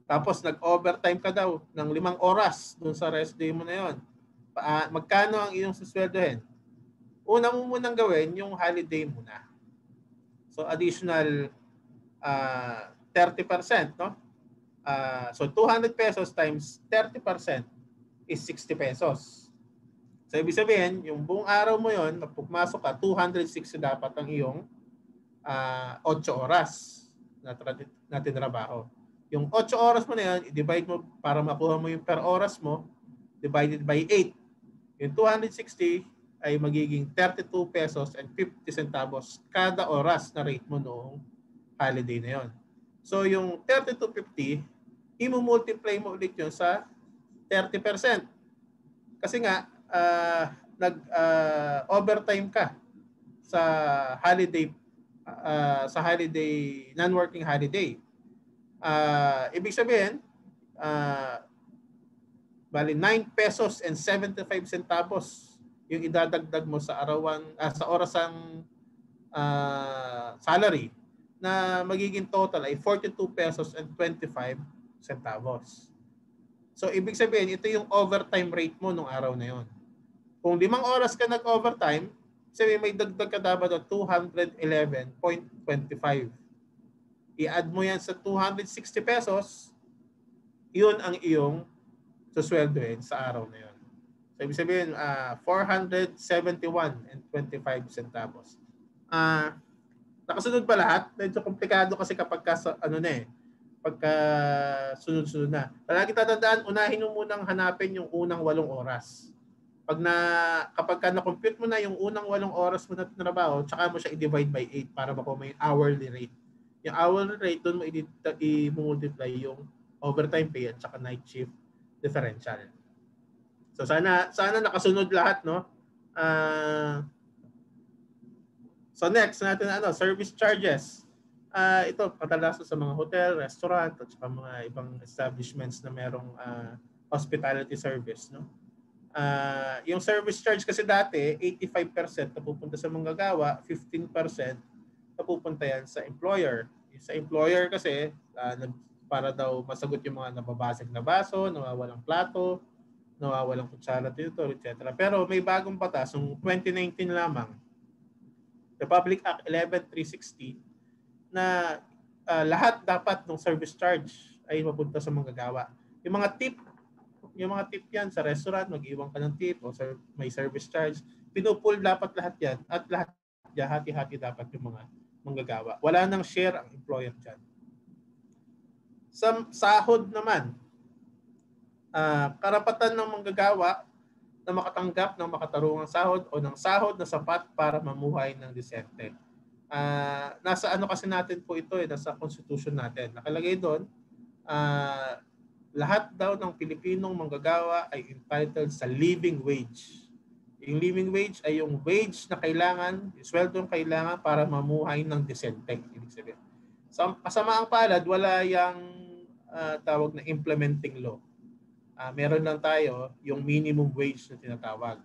Tapos nag-overtime ka daw ng 5 oras dun sa rest day mo na yon. Magkano ang iyong susweldohin? Una mo munang gawin yung holiday muna. So additional 30%, no? So 200 pesos times 30% is 60 pesos. So ibig sabihin, yung buong araw mo yon, pagpumasok ka, 260 dapat ang iyong 8 oras na tinrabaho. Yung 8 oras mo na yan, i-divide mo para makuha mo yung per oras mo, divided by 8. Yung 260 ay magiging 32 pesos and 50 centavos kada oras na rate mo noong holiday na yon. So yung 32.50, i-multiply mo ulit yun sa 30%. Kasi nga, nag-overtime ka sa holiday, non-working holiday. Ibig sabihin, bali 9 pesos and 75 centavos yung idadagdag mo sa arawan, sa orasang salary, na magiging total ay 42 pesos and 25 centavos. So ibig sabihin, ito yung overtime rate mo nung araw na yon. Kung 5 oras ka nag-overtime, sabi may dagdag ka dapat o 211.25. I-add mo yan sa 260 pesos, yun ang iyong susweldohin sa araw na yun. So, ibig sabihin, 471.25 centavos. Nakasunod pa lahat? Medyo komplikado kasi kapag pagka sunod-sunod na. Palagi tatandaan, unahin mo munang hanapin yung unang 8 oras. Kapag na-compute mo na yung unang 8 oras mo na trabaho, tsaka mo siya i-divide by 8 para makuha mo yung hourly rate. Yung hourly rate, doon mo i-multiply yung overtime pay at saka night shift differential. So sana nakasunod lahat, no? So next natin service charges. Ito kadalasan sa mga hotel, restaurant at saka mga ibang establishments na merong hospitality service, no? Yung service charge kasi dati 85% napupunta sa manggagawa, 15% napupunta yan sa employer. Sa employer kasi para daw masagot yung mga nababasag na baso, nawawalang plato, nawawalang kutsara, tinidor, etc. Pero may bagong batas noong 2019 lamang, Republic Act 11360, na lahat dapat ng service charge ay mapunta sa manggagawa. Yung mga tip yan sa restaurant, mag-iwan ka ng tip o may service charge, pinupul dapat lahat yan at lahat hati-hati dapat yung mga manggagawa. Wala nang share ang employer dyan. Sa sahod naman, karapatan ng manggagawa na makatanggap ng makatarungang sahod o ng sahod na sapat para mamuhay ng disente. Nasa kasi natin po ito, nasa constitution natin. Nakalagay doon, lahat daw ng Pilipinong manggagawa ay entitled sa living wage. Yung living wage ay yung wage na kailangan, yung sweldong kailangan para mamuhay ng disente. Ibig sabihin. So, kasamaang palad, wala yung tawag na implementing law. Meron lang tayo yung minimum wage na tinatawag.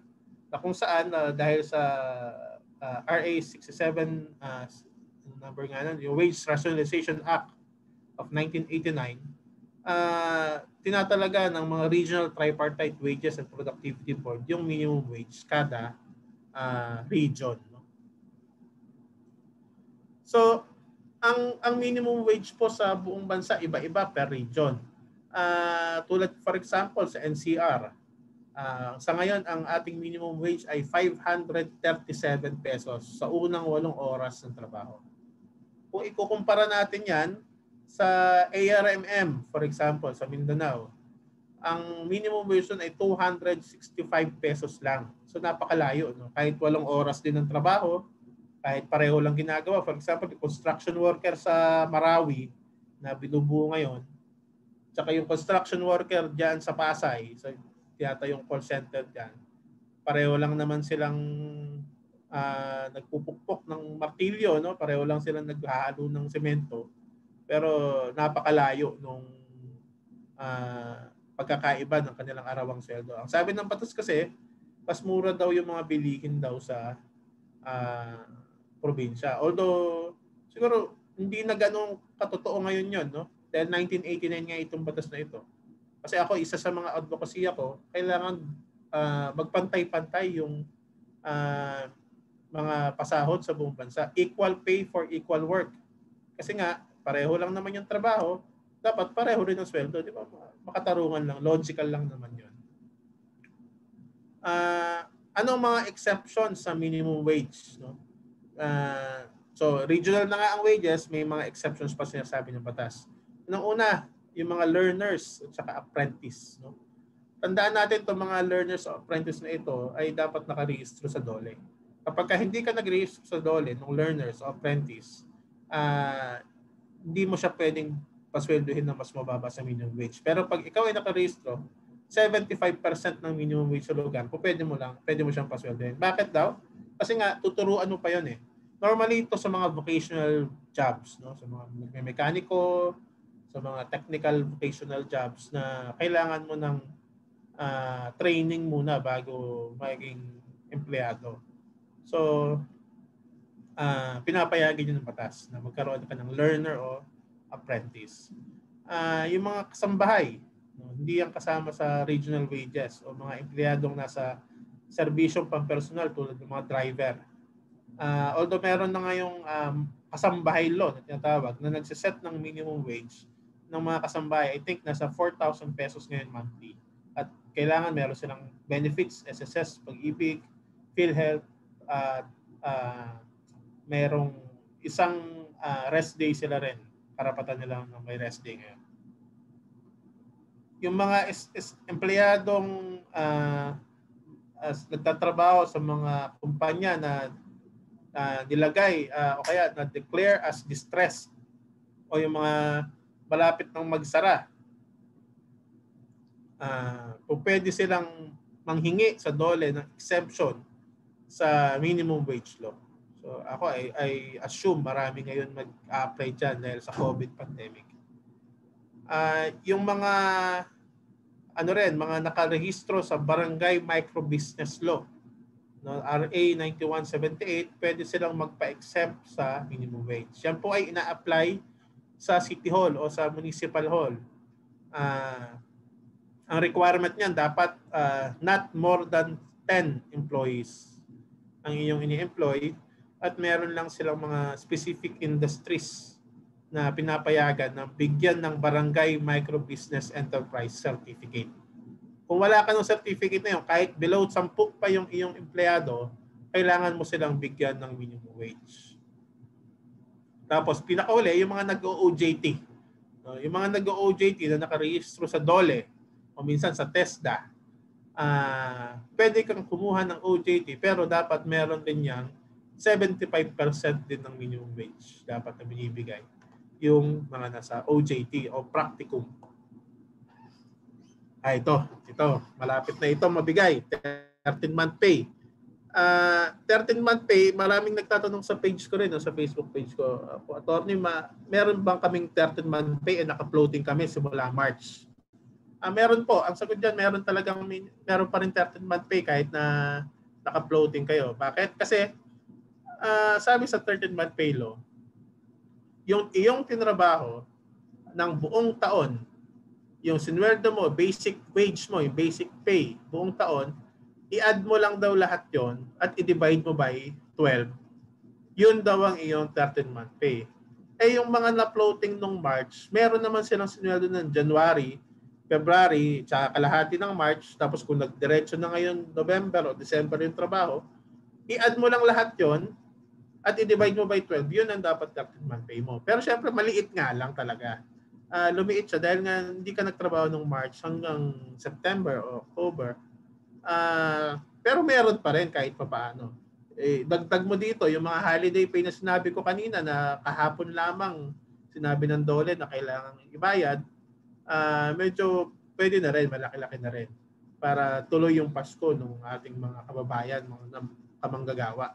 Na kung saan, dahil sa RA 67, number nga nun, yung Wage Rationalization Act of 1989, tinatalaga ng mga regional tripartite wages and productivity board yung minimum wage kada region. No? So, ang minimum wage po sa buong bansa iba-iba per region. Tulad for example sa NCR, sa ngayon ang ating minimum wage ay 537 pesos sa unang 8 oras ng trabaho. Kung ikukumpara natin 'yan sa ARMM, for example, sa Mindanao, ang minimum wage ay 265 pesos lang. So napakalayo, no? Kahit 8 oras din ng trabaho, kahit pareho lang ginagawa. For example, construction worker sa Marawi na binubuo ngayon, tsaka yung construction worker diyan sa Pasay, so tiyata yung call center diyan, pareho lang naman silang nagpupukpok ng martilyo, no? Pareho lang silang naghahalo ng semento. Pero napakalayo nung pagkakaiba ng kanilang arawang sweldo. Ang sabi ng batas kasi, mas mura daw yung mga bilihin daw sa probinsya. Although, siguro hindi na ganong katotoo ngayon yun, no? Dahil 1989 nga itong batas na ito. Kasi ako, isa sa mga advocacy ko, kailangan magpantay-pantay yung mga pasahod sa buong bansa. Equal pay for equal work. Kasi nga, pareho lang naman yung trabaho, dapat pareho rin ang sweldo. Di ba? Makatarungan lang, logical lang naman yun. Anong mga exceptions sa minimum wage? No? So, regional na nga ang wages, may mga exceptions pa sinasabi ng batas. Unang una, yung mga learners at saka apprentice. No? Tandaan natin itong mga learners o apprentice na ito ay dapat nakarehistro sa DOLE. Kapag hindi ka nag-rehistro sa DOLE ng learners o apprentice, hindi mo siya pwedeng pasweldohin na mas mababa sa minimum wage. Pero pag ikaw ay nakarehistro, 75% ng minimum wage sa lugar, pwede mo siyang pasweldohin. Bakit daw? Kasi nga, tuturuan mo pa yun eh. Normally, ito sa mga vocational jobs, no? Sa mga mekaniko, sa mga technical vocational jobs na kailangan mo ng training muna bago maging empleyado. So, pinapayagan yun ng batas na magkaroon ka ng learner o apprentice. Yung mga kasambahay, no, hindi yan kasama sa regional wages o mga empleyadong nasa serbisyong pampersonal tulad ng mga driver. Although meron na ngayong kasambahay law na tinatawag na nagsiset ng minimum wage ng mga kasambahay, I think nasa 4,000 pesos ngayon monthly. At kailangan meron silang benefits, SSS, Pag-ibig, PhilHealth, at merong isang rest day sila rin. Karapatan nila ng may rest day ngayon. Yung mga empleyadong nagtatrabaho sa mga kumpanya na nilagay o kaya na-declare as distressed o yung mga malapit ng magsara, pwede silang manghingi sa DOLE ng exemption sa minimum wage law. So ako I assume marami ngayon mag-apply dyan dahil sa COVID pandemic. Yung mga mga nakarehistro sa Barangay Microbusiness Law, no, RA 9178, pwede silang magpa-exempt sa minimum wage. Yan po ay ina-apply sa City Hall o sa Municipal Hall. Ang requirement niyan dapat not more than 10 employees ang iyong ini-employ at meron lang silang mga specific industries na pinapayagan na bigyan ng Barangay Microbusiness Enterprise Certificate. Kung wala ka ng certificate na yun, kahit below 10 pa yung iyong empleyado, kailangan mo silang bigyan ng minimum wage. Tapos pinakauli, yung mga nag-OJT. Yung mga nag-OJT na nakarehistro sa DOLE o minsan sa TESDA, pwede kang kumuha ng OJT pero dapat meron din yang 75% din ng minimum wage dapat na binibigay yung mga nasa OJT o practicum. Ito, malapit na ito mabigay, 13-month pay. 13-month pay, maraming nagtatanong sa page ko rin, sa Facebook page ko. Attorney, meron bang kaming 13-month pay and naka-floating kami simula March? Meron po. Ang sagot dyan, meron pa rin 13-month pay kahit na naka-floating kayo. Bakit? Kasi sabi sa 13-month pay law, yung iyong tinrabaho ng buong taon yung sinweldo mo, basic wage mo, yung basic pay, buong taon, i-add mo lang daw lahat yon at i-divide mo by 12. Yun daw ang iyong 13-month pay. Eh yung mga na-floating nung March, meron naman silang sinweldo ng January, February, tsaka kalahati ng March, tapos kung nagdiretso na ngayon November o December yung trabaho, i-add mo lang lahat yon at i-divide mo by 12, yun ang dapat 13-month pay mo. Pero syempre, maliit nga lang talaga. Lumiit siya dahil nga hindi ka nagtrabaho nung March hanggang September o October. Pero meron pa rin kahit papaano. Dagdag mo dito, yung mga holiday pay na sinabi ko kanina na kahapon lamang sinabi ng DOLE na kailangan ibayad, medyo pwede na rin, malaki-laki na rin para tuloy yung Pasko ng ating mga kababayan, mga kamanggagawa.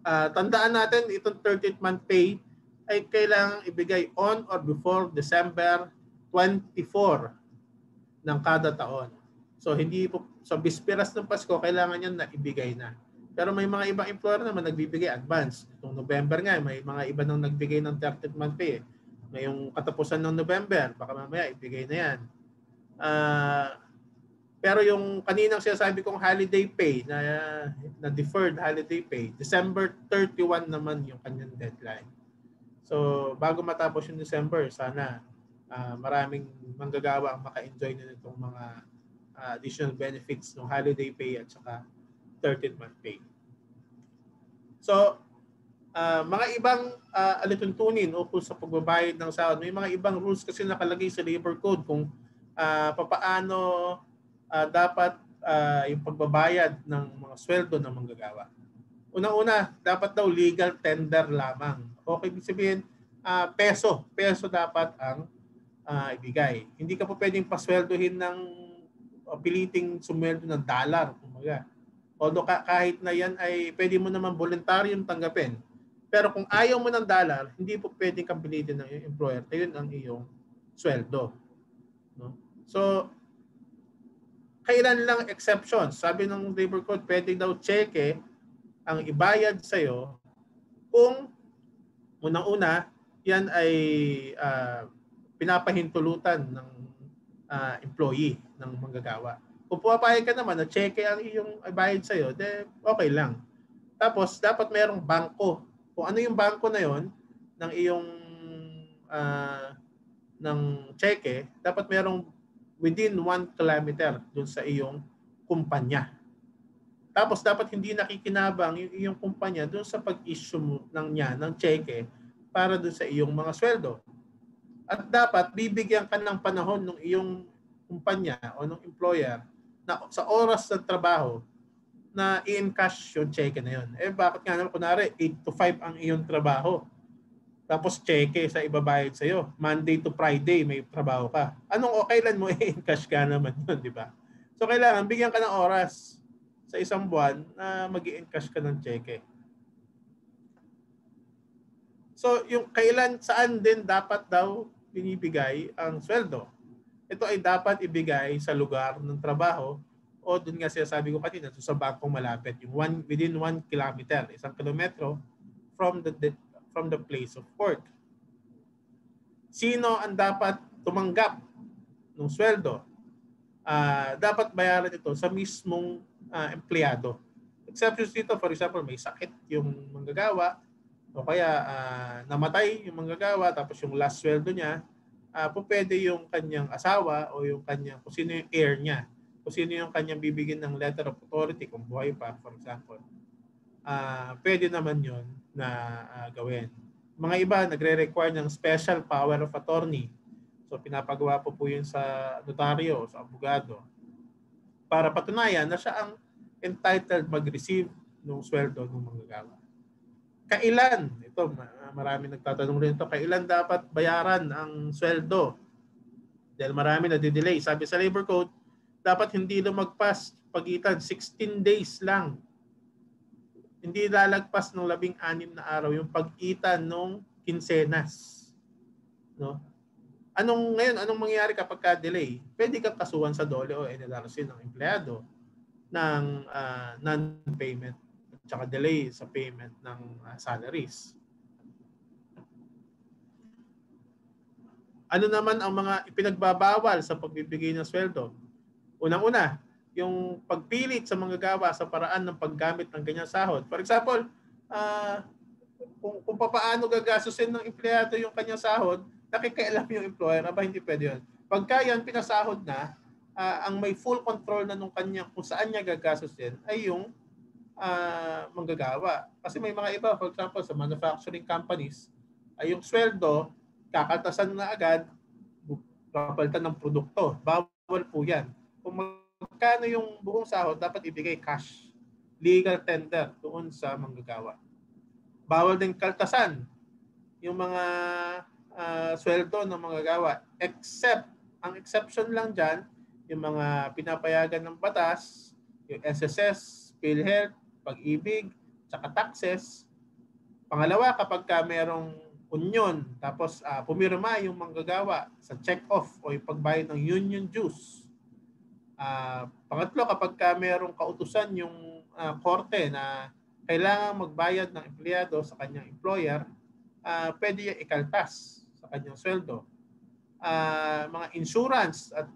Tandaan natin, itong 30th month pay ay kailangang ibigay on or before December 24 ng kada taon. So hindi po sa bisperas ng Pasko kailangan yan na ibigay na. Pero may mga ibang employer naman nagbibigay advance. Itong November nga, may mga iba nang nagbigay ng 30th month pay. Ngayong katapusan ng November, baka mamaya ibigay na yan. Pero yung kaninang sinasabi kong holiday pay na deferred holiday pay, December 31 naman yung kanyang deadline. So bago matapos yung December, sana maraming manggagawa ang maka-enjoy na nitong mga additional benefits ng holiday pay at saka 13th month pay. So mga ibang alituntunin ukol sa pagbabayad ng sahod, may mga ibang rules kasi nakalagay sa labor code kung papaano dapat yung pagbabayad ng mga sweldo ng manggagawa. Unang-una, dapat daw legal tender lamang. Okay, ibig sabihin, peso dapat ang ibigay. Hindi ka po pwedeng pasweldohin ng piliting sumweldo ng dollar. Although kahit na yan ay pwede mo naman voluntaryong tanggapin. Pero kung ayaw mo ng dollar, hindi po pwedeng kapilitin ng employer. Yun ang iyong sweldo. No? So, kailan lang exceptions? Sabi ng labor code, pwede daw cheque ang ibayad sa'yo kung unang-una, yan ay pinapahintulutan ng employee ng manggagawa. Kung pumapayag ka naman na cheque ang iyong ibayad sa'yo, then okay lang. Tapos, dapat mayroong bangko. Kung ano yung bangko na yon ng iyong ng cheque, dapat mayroong within 1 kilometer dun sa iyong kumpanya. Tapos dapat hindi nakikinabang yung iyong kumpanya dun sa pag-issue ng cheque para dun sa iyong mga sweldo. At dapat bibigyan ka ng panahon ng iyong kumpanya o ng employer na sa oras ng trabaho na i-encash yung cheque na yun. Bakit nga naman, kunwari 8 to 5 ang iyong trabaho. Tapos cheque sa ibabayad sa'yo. Monday to Friday may trabaho ka. Kailan mo i-encash ka naman yun, di ba? So kailangan bigyan ka ng oras sa isang buwan na mag-i-encash ka ng cheque. So yung saan din dapat daw binibigay ang sweldo. Ito ay dapat ibigay sa lugar ng trabaho o dun nga sabi ko kanina, sa bangkong malapit, yung within 1 kilometer, 1 kilometro from the place of work. Sino ang dapat tumanggap ng sweldo? Dapat bayaran ito sa mismong empleyado. Exceptions dito, for example, may sakit yung manggagawa o kaya namatay yung manggagawa tapos yung last sweldo niya, pwede yung kanyang asawa o yung kanyang, kung sino yung heir niya, kung sino yung kanyang bibigyan ng letter of authority kung buhay pa, for example. Pwede naman yun na gawin. Mga iba nagre-require ng special power of attorney. So pinapagawa po yun sa notaryo, sa abogado para patunayan na siya ang entitled mag-receive ng sweldo ng manggagawa. Kailan? Ito, marami nagtatanong rin ito. Kailan dapat bayaran ang sweldo? Dahil marami nadidelay. Sabi sa labor code, dapat hindi lumagpas pagitan 16 days lang. Hindi lalagpas ng 16 na araw yung pag-itan ng kinsenas. No? Anong mangyayari kapag ka-delay? Pwede kang kasuhan sa DOLE o NLRC ng empleyado ng non-payment at saka delay sa payment ng salaries. Ano naman ang mga ipinagbabawal sa pagbibigay ng sweldo? Unang-una, yung pagpilit sa manggagawa sa paraan ng paggamit ng ganyang sahod. For example, kung paano gagastusin ng empleyado yung kanyang sahod, nakikialam yung employer, hindi pwede yun. Pagka yan pinasahod na, ang may full control na nung kanya kung saan niya gagastusin ay yung manggagawa. Kasi may mga iba, for example, sa manufacturing companies, ay yung sweldo, kakaltasan na agad, papalitan ng produkto. Bawal po yan. Kung magkano yung buong sahod, dapat ibigay cash. Legal tender doon sa manggagawa. Bawal din kaltasan yung mga sweldo ng manggagawa. Except, ang exception lang dyan, yung mga pinapayagan ng batas, yung SSS, PhilHealth, Pag-ibig, tsaka taxes. Pangalawa, kapag merong union, tapos pumirma yung manggagawa sa check-off o yung pagbayad ng union dues. Pangatlo, kapag merong kautusan yung korte na kailangan magbayad ng empleyado sa kanyang employer, pwede yung ikaltas sa kanyang sweldo. Mga insurance at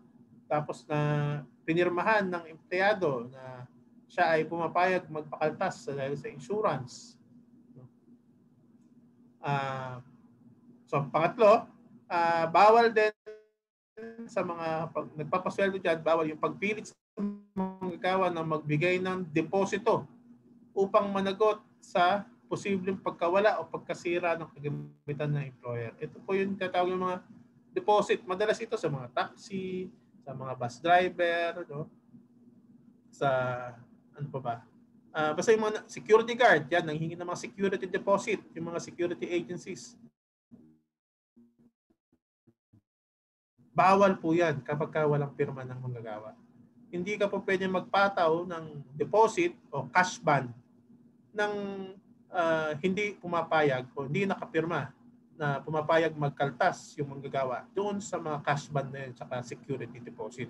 tapos na pinirmahan ng empleyado na siya ay pumapayag magpakaltas dahil sa insurance. So pangatlo, bawal din sa mga nagpapasweldo dyan, bawal yung pagpilit sa manggagawa na magbigay ng deposito upang managot sa posibleng pagkawala o pagkasira ng kagamitan ng employer. Ito po yung tatawag ng mga deposit. Madalas ito sa mga taxi, sa mga bus driver, no? Sa ano pa ba? Basta yung mga security guard, yan, nanghihingi ng mga security deposit, yung mga security agencies. Bawal po yan kapag walang pirma ng manggagawa. Hindi ka po pwede magpataw ng deposit o cash bond ng hindi pumapayag o hindi nakapirma na pumapayag magkaltas yung manggagawa doon sa mga cash bond na yun saka security deposit.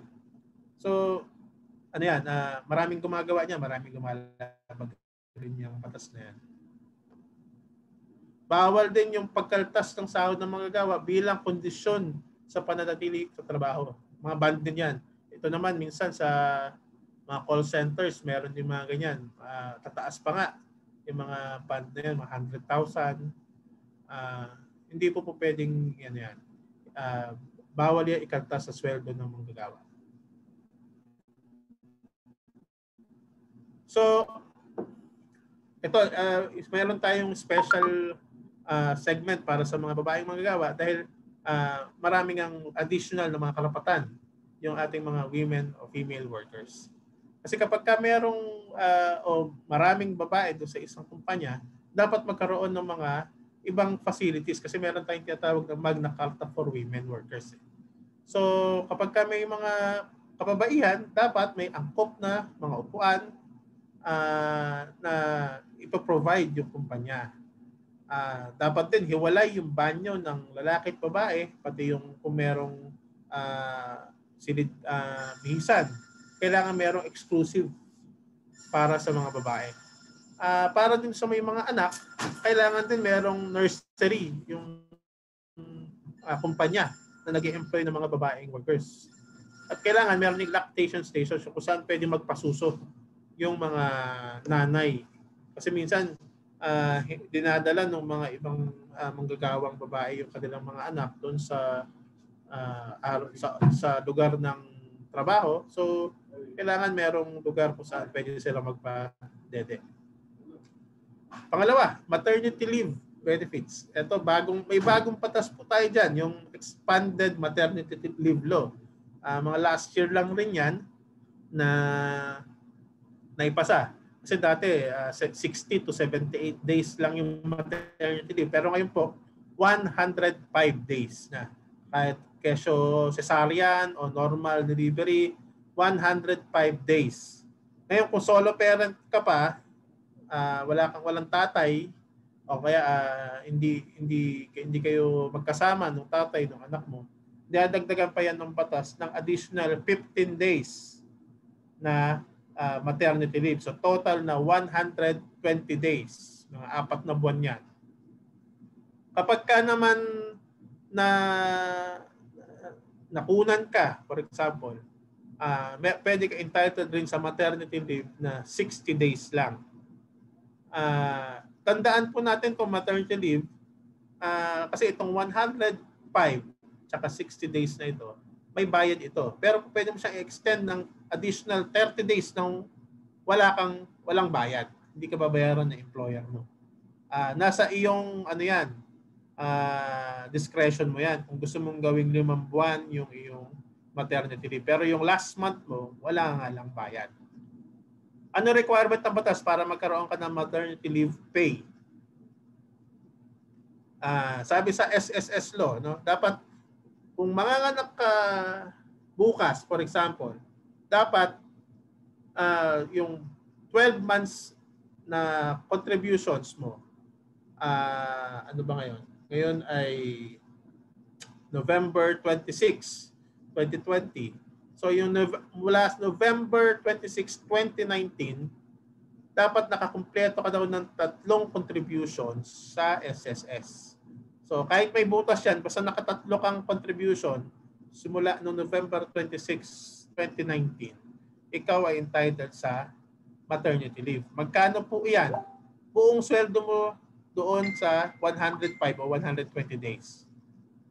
So, ano yan, maraming gumagawa niya, maraming gumalabag rin yung batas na yan. Bawal din yung pagkaltas ng sahod ng manggagawa bilang kondisyon sa pananatili sa trabaho. Mga band din yan. Ito naman minsan sa mga call centers, meron din mga ganyan. Tataas pa nga yung mga band na yan, mga 100,000. Hindi po pwedeng yan. Bawal yan ikaltas sa sweldo ng manggagawa. So, ito, mayroon tayong special segment para sa mga babaeng manggagawa dahil maraming ang additional na mga karapatan yung ating mga women o female workers. Kasi kapag merong o maraming babae doon sa isang kumpanya, dapat magkaroon ng mga ibang facilities kasi meron tayong tinatawag na Magna Carta for Women Workers. So kapag may mga kababaihan, dapat may angkop na mga upuan na ipoprovide yung kumpanya. Dapat din hiwalay yung banyo ng lalaki at babae, pati yung kung merong bihisan. Kailangan merong exclusive para sa mga babae. Para din sa may mga anak, kailangan din merong nursery, yung kumpanya na nag-i-employ ng mga babaeng workers. At kailangan meron ng lactation station kung saan pwede magpasuso yung mga nanay. Kasi minsan, dinadala ng mga ibang manggagawang babae yung kanilang mga anak doon sa lugar ng trabaho. So, kailangan merong lugar kung saan pwede sila magpa-dede. Pangalawa, maternity leave benefits. Ito, may bagong patas po tayo dyan, yung expanded maternity leave law. Mga last year lang rin yan na naipasa. Kasi dati 60 to 78 days lang yung maternity leave. Pero ngayon po, 105 days na. Kahit kesyo cesarean o normal delivery, 105 days. Ngayon kung solo parent ka pa, walang tatay o kaya hindi kayo magkasama ng tatay ng anak mo, dadagdagan pa yan ng batas ng additional 15 days na maternity leave. So total na 120 days. Mga 4 na buwan yan. Kapag ka naman na nakunan ka, for example, pwede ka entitled rin sa maternity leave na 60 days lang. Tandaan po natin kung maternity leave, kasi itong 105 tsaka 60 days na ito, may bayad ito. Pero pwede mo siyang i-extend ng additional 30 days nang walang bayad. Hindi ka babayaran ng employer mo. Nasa iyong discretion mo yan. Kung gusto mong gawing 5 buwan yung iyong maternity leave. Pero yung last month mo, wala nga lang bayad. Ano requirement ng batas para magkaroon ka ng maternity leave pay? Sabi sa SSS law, no, dapat kung manganganak ka bukas, for example, dapat yung 12 months na contributions mo, ano ba ngayon? Ngayon ay November 26, 2020. So yung mula November 26, 2019, dapat nakakumpleto ka daw ng 3 contributions sa SSS. So kahit may butas yan, basta naka-3 kang contribution simula noong November 26, 2019, ikaw ay entitled sa maternity leave. Magkano po iyan? Buong sweldo mo doon sa 105 o 120 days.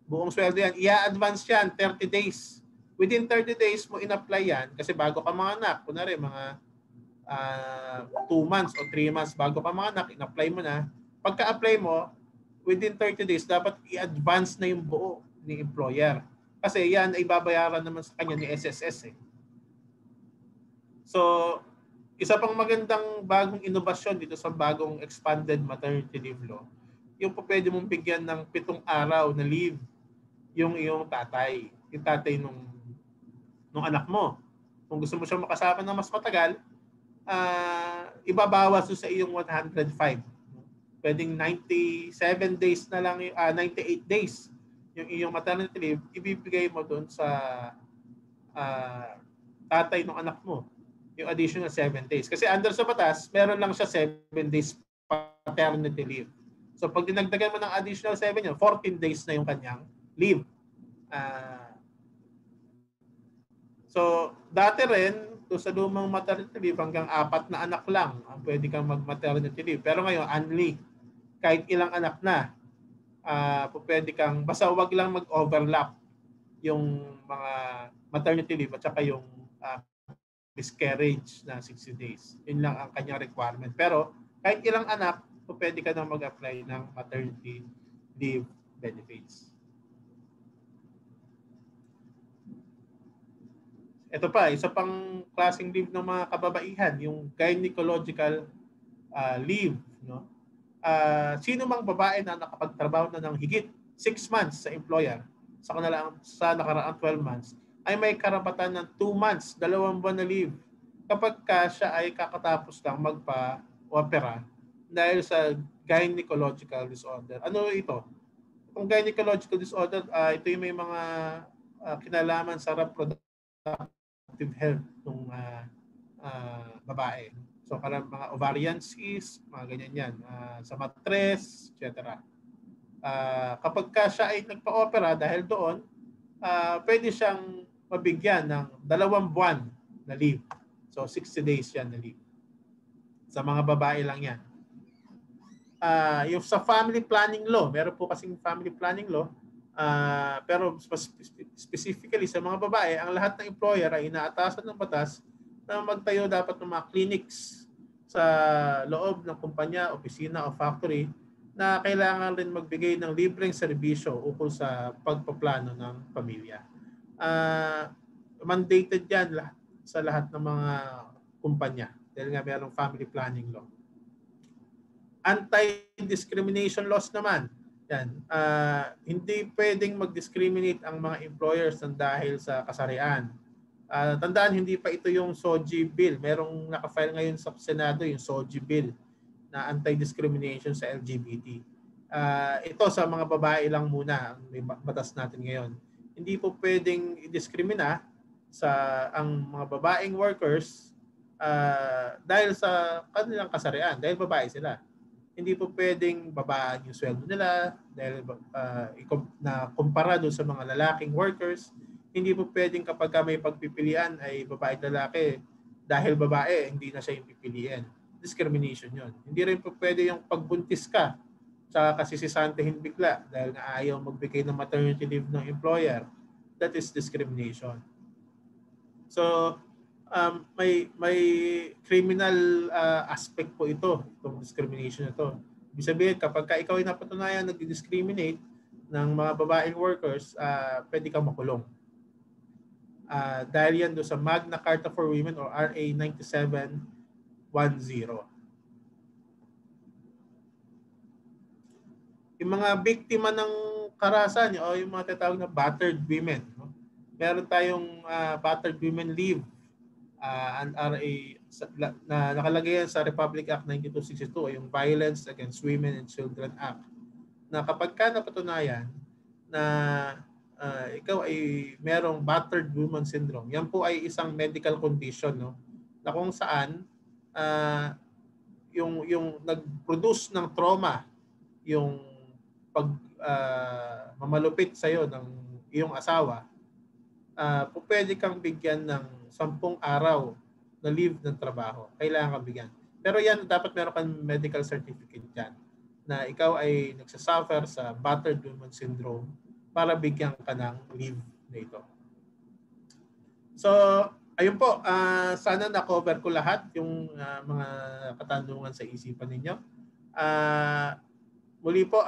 Buong sweldo yan. I-advance yan 30 days. Within 30 days mo in-apply yan kasi bago ka manganak, kunwari mga 2 months o 3 months bago ka manganak, in-apply mo na. Pagka-apply mo, within 30 days, dapat i-advance na yung buo ni employer. Kasi yan ay babayaran naman sa kanya ni SSS. So, isa pang magandang bagong inobasyon dito sa bagong expanded maternity leave law, yung po pwede mong bigyan ng 7 araw na leave yung iyong tatay, yung tatay nung anak mo. Kung gusto mo siya makasama ng mas matagal, ibabawas sa iyong 105. Pwedeng 97 days na lang, 98 days yung iyong maternity leave, ibibigay mo doon sa tatay ng anak mo, yung additional 7 days. Kasi under sa batas, meron lang siya 7 days paternity leave. So pag dinagdagan mo ng additional 7 yun, 14 days na yung kanyang leave. So dati rin, sa lumang maternity leave, hanggang 4 na anak lang ang pwede kang mag-maternity leave. Pero ngayon, only kahit ilang anak na, pwede kang, basta wag lang mag-overlap yung mga maternity leave at saka yung miscarriage na 60 days. Yun lang ang kanyang requirement. Pero kahit ilang anak, pwede ka na mag-apply ng maternity leave benefits. Ito pa, isa pang klaseng leave ng mga kababaihan, yung gynecological leave. No? Sino mang babae na nakapagtrabaho na ng higit 6 months sa employer sa nakaraang 12 months ay may karapatan ng 2 months, 2 buwan na leave kapag siya ay kakatapos lang magpa-opera dahil sa gynecological disorder. Ano ito? Kung gynecological disorder, ito yung may mga kinalaman sa reproductive health ng babae. So parang mga ovarian cysts, mga ganyan yan, sa matres, etc. Kapag siya ay nagpa-opera dahil doon, pwede siyang mabigyan ng 2 buwan na leave. So 60 days yan na leave. Sa mga babae lang yan. Yung sa family planning law, meron po kasing family planning law, pero specifically sa mga babae, ang lahat ng employer ay inaatasan ng batas na magtayo dapat ng mga clinics sa loob ng kumpanya, opisina o factory na kailangan rin magbigay ng libreng serbisyo ukol sa pagpaplano ng pamilya. Mandated yan sa lahat ng mga kumpanya dahil nga mayroong family planning law. Anti-discrimination laws naman. Yan. Hindi pwedeng mag-discriminate ang mga employers dahil sa kasarian. Tandaan, hindi pa ito yung SOGI bill. Merong nakafile ngayon sa Senado yung SOGI bill na anti-discrimination sa LGBT. Ito sa mga babae lang muna ang may batas natin ngayon. Hindi po pwedeng i-discrimina ang mga babaeng workers dahil sa kanilang kasarian, dahil babae sila. Hindi po pwedeng babaan yung sweldo nila dahil na kumpara doon sa mga lalaking workers. hindi po pwedeng kapag may pagpipilian ay babae at lalaki, dahil babae, hindi na siya yung pipiliin. Discrimination yun. Hindi rin po pwede yung pagbuntis ka, tsaka kasi sisisantihin bigla dahil nga ayaw magbigay ng maternity leave ng employer. That is discrimination. So, may criminal aspect po itong discrimination na ito. Ibig sabihin, kapag ikaw ay napatunayan nag-discriminate ng mga babaeng workers, pwede kang makulong. Dahil yan doon sa Magna Carta for Women or RA 9710. Yung mga biktima ng karahasan o yung mga tatawag na battered women, no? Meron tayong battered women leave and RA na nakalagay yan sa Republic Act 9262 o yung Violence Against Women and Children Act, na kapag ka napatunayan na ikaw ay merong battered woman syndrome, yan po ay isang medical condition, no, na kung saan yung nag-produce ng trauma, yung pag mamalupit sa iyo ng iyong asawa, pwede kang bigyan ng 10 araw na leave ng trabaho. Kailangan kang bigyan. Pero yan, dapat meron kang medical certificate dyan na ikaw ay nagsasuffer sa battered woman syndrome para bigyan ka ng leave na ito. So, ayun po. Sana na-cover ko lahat yung mga katanungan sa isipan ninyo. Muli po,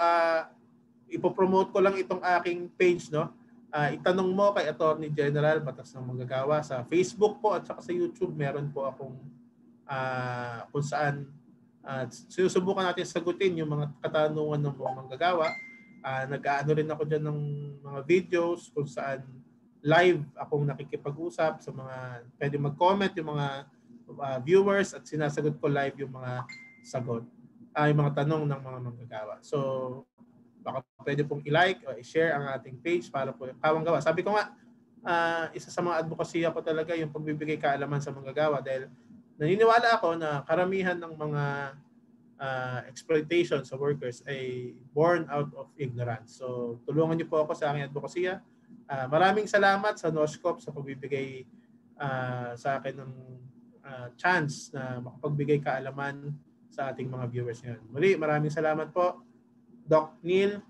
ipopromote ko lang itong aking page, no? Itanong mo kay Attorney General Batas ng Manggagawa sa Facebook po at saka sa YouTube. Meron po akong kung saan sinusubukan natin sagutin yung mga katanungan ng mga manggagawa. Nag-aano rin ako dyan ng mga videos kung saan live akong nakikipag-usap sa mga pwede mag-comment yung mga viewers at sinasagot ko live yung mga sagot, yung mga tanong ng mga manggagawa. So, baka pwede pong i-like o i-share ang ating page para po kawang gawa. Sabi ko nga, isa sa mga advokasya ko talaga yung pagbibigay kaalaman sa manggagawa dahil naniniwala ako na karamihan ng mga exploitation sa workers ay born out of ignorance. So, tulungan niyo po ako sa aking advokasya. Maraming salamat sa NOSCOP sa pagbibigay sa akin ng chance na makapagbigay kaalaman sa ating mga viewers ngayon. Muli, maraming salamat po. Doc Neil.